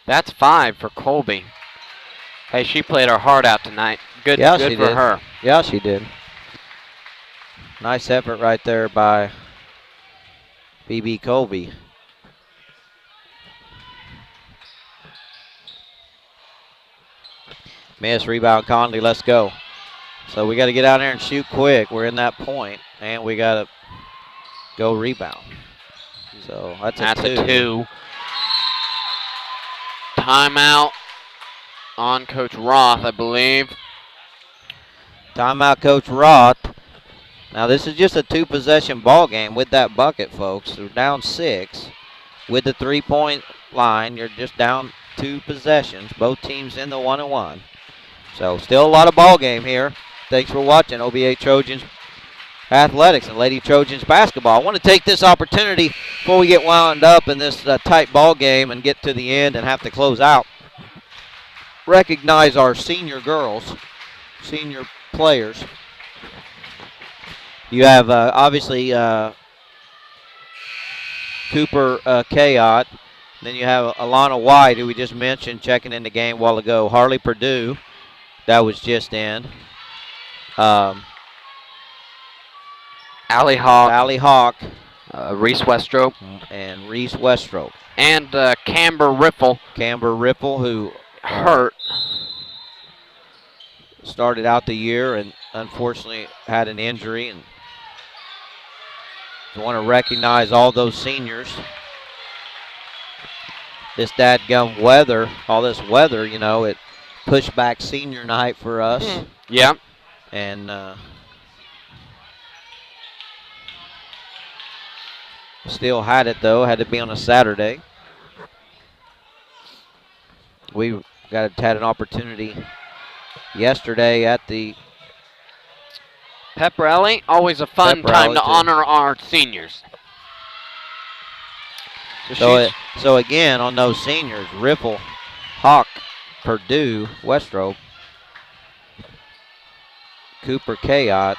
That's 5 for Colby. Hey, she played her heart out tonight. Good, Yeah, good she for did. her. Yeah, she did. Nice effort right there by BB Colby. Miss, rebound Conley, let's go. So we got to get out there and shoot quick. We're in that point, and we got to go rebound. So that's a 2. Timeout on Coach Roth, I believe. Timeout, Coach Roth. Now this is just a 2-possession ball game with that bucket, folks. We're down 6 with the 3-point line. You're just down 2 possessions. Both teams in the 1-1. So still a lot of ball game here. Thanks for watching OBA Trojans Athletics and Lady Trojans basketball. I want to take this opportunity before we get wound up in this tight ball game and get to the end and have to close out. Recognize our senior girls, senior players. You have obviously Cooper Kayot. Then you have Alana White, who we just mentioned, checking in the game a while ago. Harley Purdue, that was just in. Allie Hawk. Allie Hawk. Reese Westrope. And Reese Westrope. And Camber Riffle. Camber Ripple, who hurt. Started out the year and unfortunately had an injury. And I want to recognize all those seniors. This dadgum weather, all this weather, you know, it pushed back senior night for us. Yeah. And still had it, though. Had to be on a Saturday. We had an opportunity yesterday at the Pep Rally. Always a fun time to honor our seniors. So again, on those seniors, Ripple, Hawk, Purdue, Westrope, Cooper Kayot,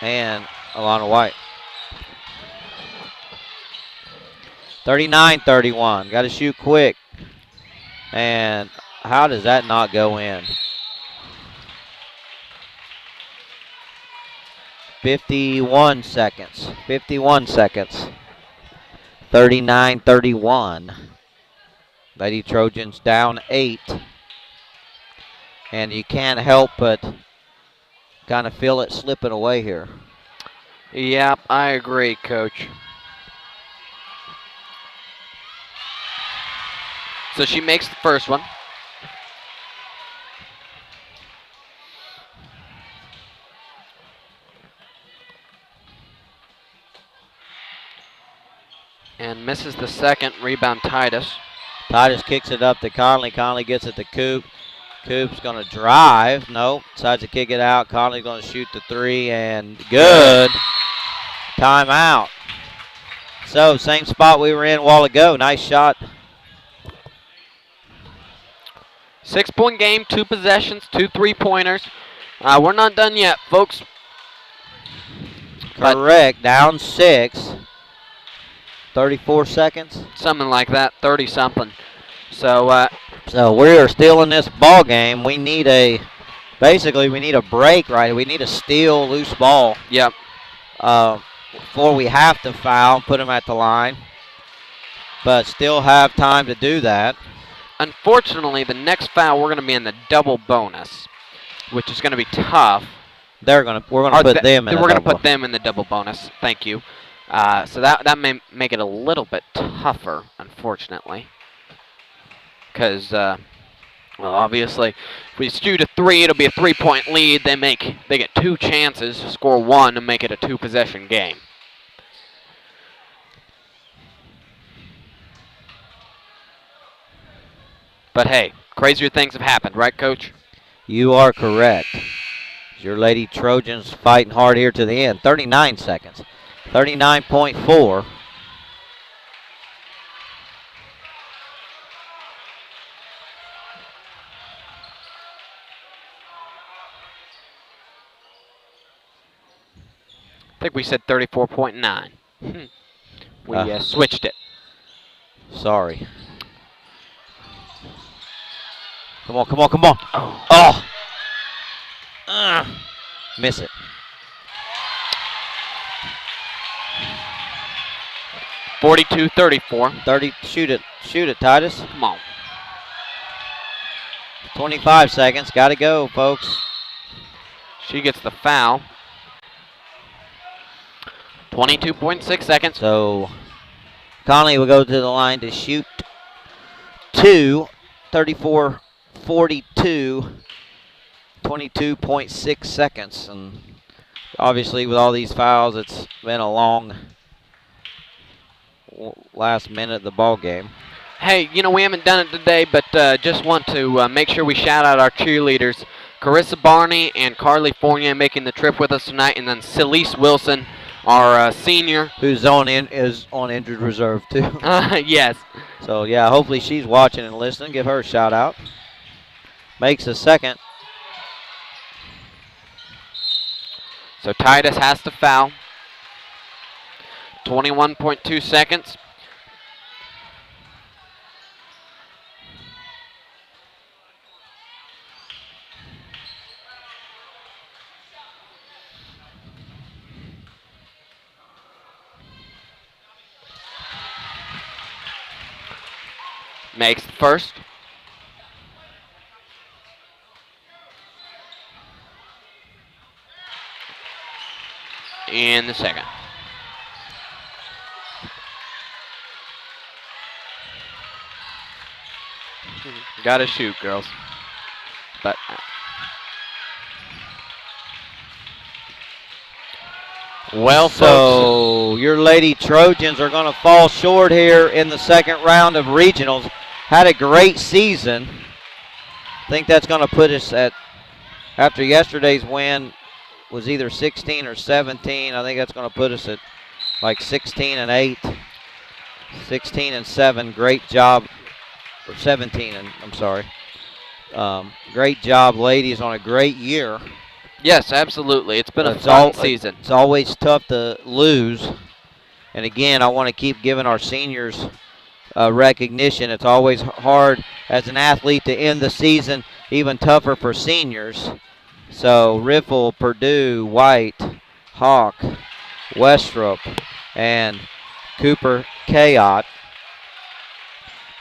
and Alana White. 39-31. Got to shoot quick. And how does that not go in? 51 seconds. 51 seconds. 39-31. Lady Trojans down 8. And you can't help but kind of feel it slipping away here. Yep, I agree, Coach. So she makes the first one. And misses the second. Rebound Titus. Titus kicks it up to Conley. Conley gets it to Coop. Coop's going to drive. Nope. Decides to kick it out. Conley's going to shoot the three, and good. Timeout. So, same spot we were in a while ago. Nice shot. 6-point game, 2 possessions, 2 3-pointers. We're not done yet, folks. Correct. Down 6. 34 seconds. Something like that, 30-something. So we are still in this ball game. We need basically we need a break, right? We need a steal, loose ball. Yep. Before we have to foul, put them at the line. But still have time to do that. Unfortunately, the next foul, we're going to be in the double bonus, which is going to be tough. We're going to put them in. We're going to put them in the double bonus. Thank you. So that may make it a little bit tougher, unfortunately, because obviously, if we shoot a 3, it'll be a 3-point lead. They get 2 chances to score 1 and make it a 2-possession game. But hey, crazier things have happened, right, Coach? You are correct. Your Lady Trojans fighting hard here to the end. 39 seconds. 39.4. I think we said 34.9. We switched it. Sorry. Come on, come on, come on. Oh. Miss it. 42-34. 30. Shoot it, Titus. Come on. 25 seconds. Got to go, folks. She gets the foul. 22.6 seconds. So Conley will go to the line to shoot 2. 34-42. 22.6 seconds. And obviously with all these fouls, it's been a long last minute of the ball game. Hey, we haven't done it today, but just want to make sure we shout out our cheerleaders. Carissa Barney and Carly Fournier making the trip with us tonight, and then Celeste Wilson, our senior. Who's is on injured reserve, too. Yes. So, yeah, hopefully she's watching and listening. Give her a shout out. Makes a second. So Titus has to foul. 21.2 seconds. Makes the first. And the second. Gotta shoot, girls. But well, so your Lady Trojans are going to fall short here in the second round of regionals. Had a great season. I think that's going to put us at, after yesterday's win, was either 16 or 17. I think that's going to put us at like 16-8, 16-7. Great job, or 17. And I'm sorry. Great job, ladies, on a great year. Yes, absolutely. It's been a fun season. It's always tough to lose. And again, I want to keep giving our seniors recognition. It's always hard as an athlete to end the season, even tougher for seniors. So Riffle, Purdue, White, Hawk, Westrup, and Cooper Kayot.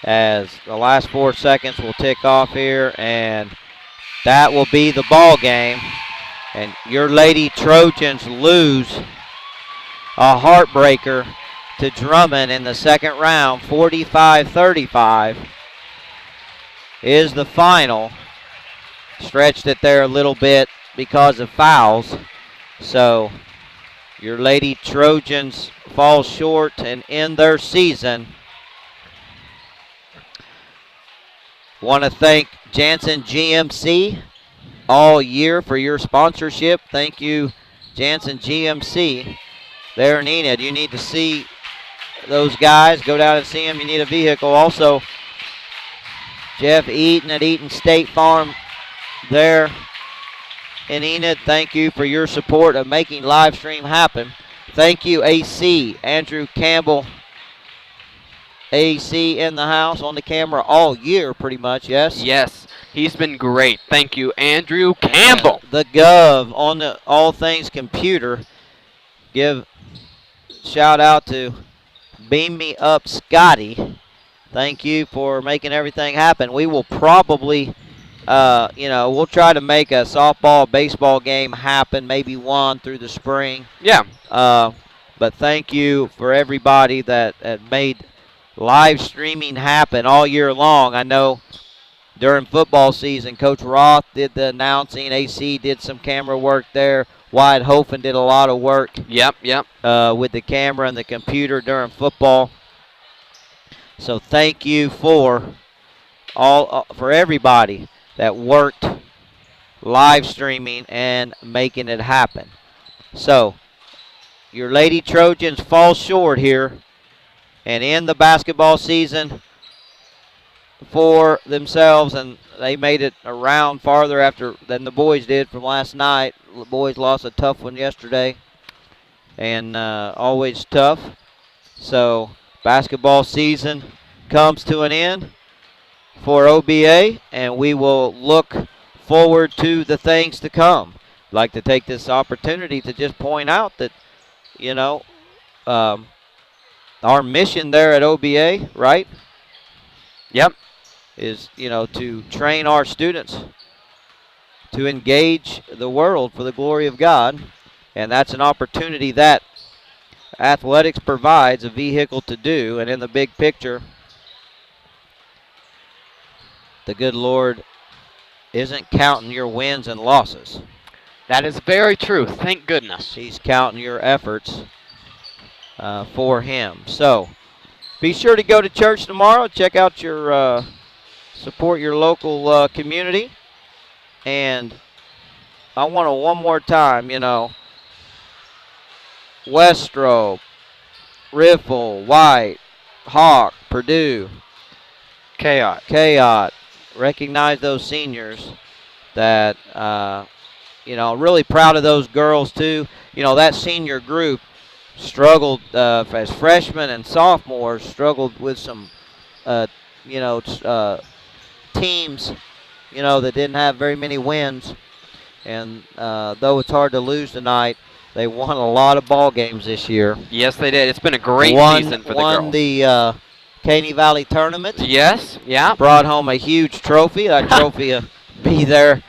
As the last 4 seconds will tick off here, and that will be the ball game. And your Lady Trojans lose a heartbreaker to Drummond in the second round, 45-35. is the final. Stretched it there a little bit because of fouls. So your Lady Trojans fall short and end their season. Want to thank Jansen GMC all year for your sponsorship. Thank you, Jansen GMC. There in Enid, you need to see those guys. Go down and see them. You need a vehicle. Also, Jeff Eaton at Eaton State Farm there in Enid. Thank you for your support of making live stream happen. Thank you, AC, Andrew Campbell. AC in the house on the camera all year pretty much, yes? Yes, he's been great. Thank you, Andrew Campbell. The Gov on the All Things Computer. Give shout out to Beam Me Up Scotty. Thank you for making everything happen. We will probably, we'll try to make a softball, baseball game happen, maybe one through the spring. Yeah. But thank you for everybody that made live streaming happen all year long. I know during football season, Coach Roth did the announcing. AC did some camera work there. Wyatt Hofen did a lot of work. Yep. With the camera and the computer during football. So thank you for everybody that worked live streaming and making it happen. So your Lady Trojans fall short here and end the basketball season for themselves, and they made it a round farther than the boys did from last night. The boys lost a tough one yesterday, and always tough. So basketball season comes to an end for OBA, and we will look forward to the things to come. I'd like to take this opportunity to just point out that, our mission there at OBA, right? Yep. Is, to train our students to engage the world for the glory of God. And that's an opportunity that athletics provides a vehicle to do. And in the big picture, the good Lord isn't counting your wins and losses. That is very true. Thank goodness. He's counting your efforts for him. So be sure to go to church tomorrow. Check out your, support your local community. And I want to one more time, Westrope, Riffle, White, Hawk, Purdue, Kayot. Recognize those seniors that, really proud of those girls too. That senior group struggled as freshmen and sophomores, struggled with some, teams, that didn't have very many wins. And though it's hard to lose tonight, they won a lot of ball games this year. Yes, they did. It's been a great season for the girls. Won the Caney Valley tournament. Yes, yeah. Brought home a huge trophy. That trophy will be there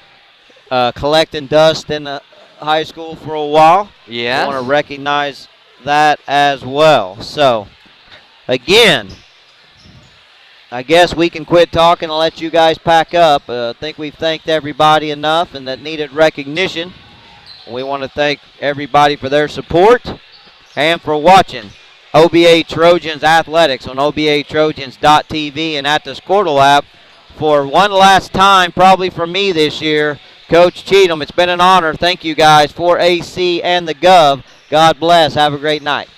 collecting dust in the high school for a while. Yes. I want to recognize that as well. So, again, I guess we can quit talking and let you guys pack up. I think we've thanked everybody enough and that needed recognition. We want to thank everybody for their support and for watching OBA Trojans Athletics on obatrojans.tv and at the Squirtle app. For one last time, probably for me this year, Coach Cheatham, it's been an honor. Thank you guys for AC and the Gov. God bless. Have a great night.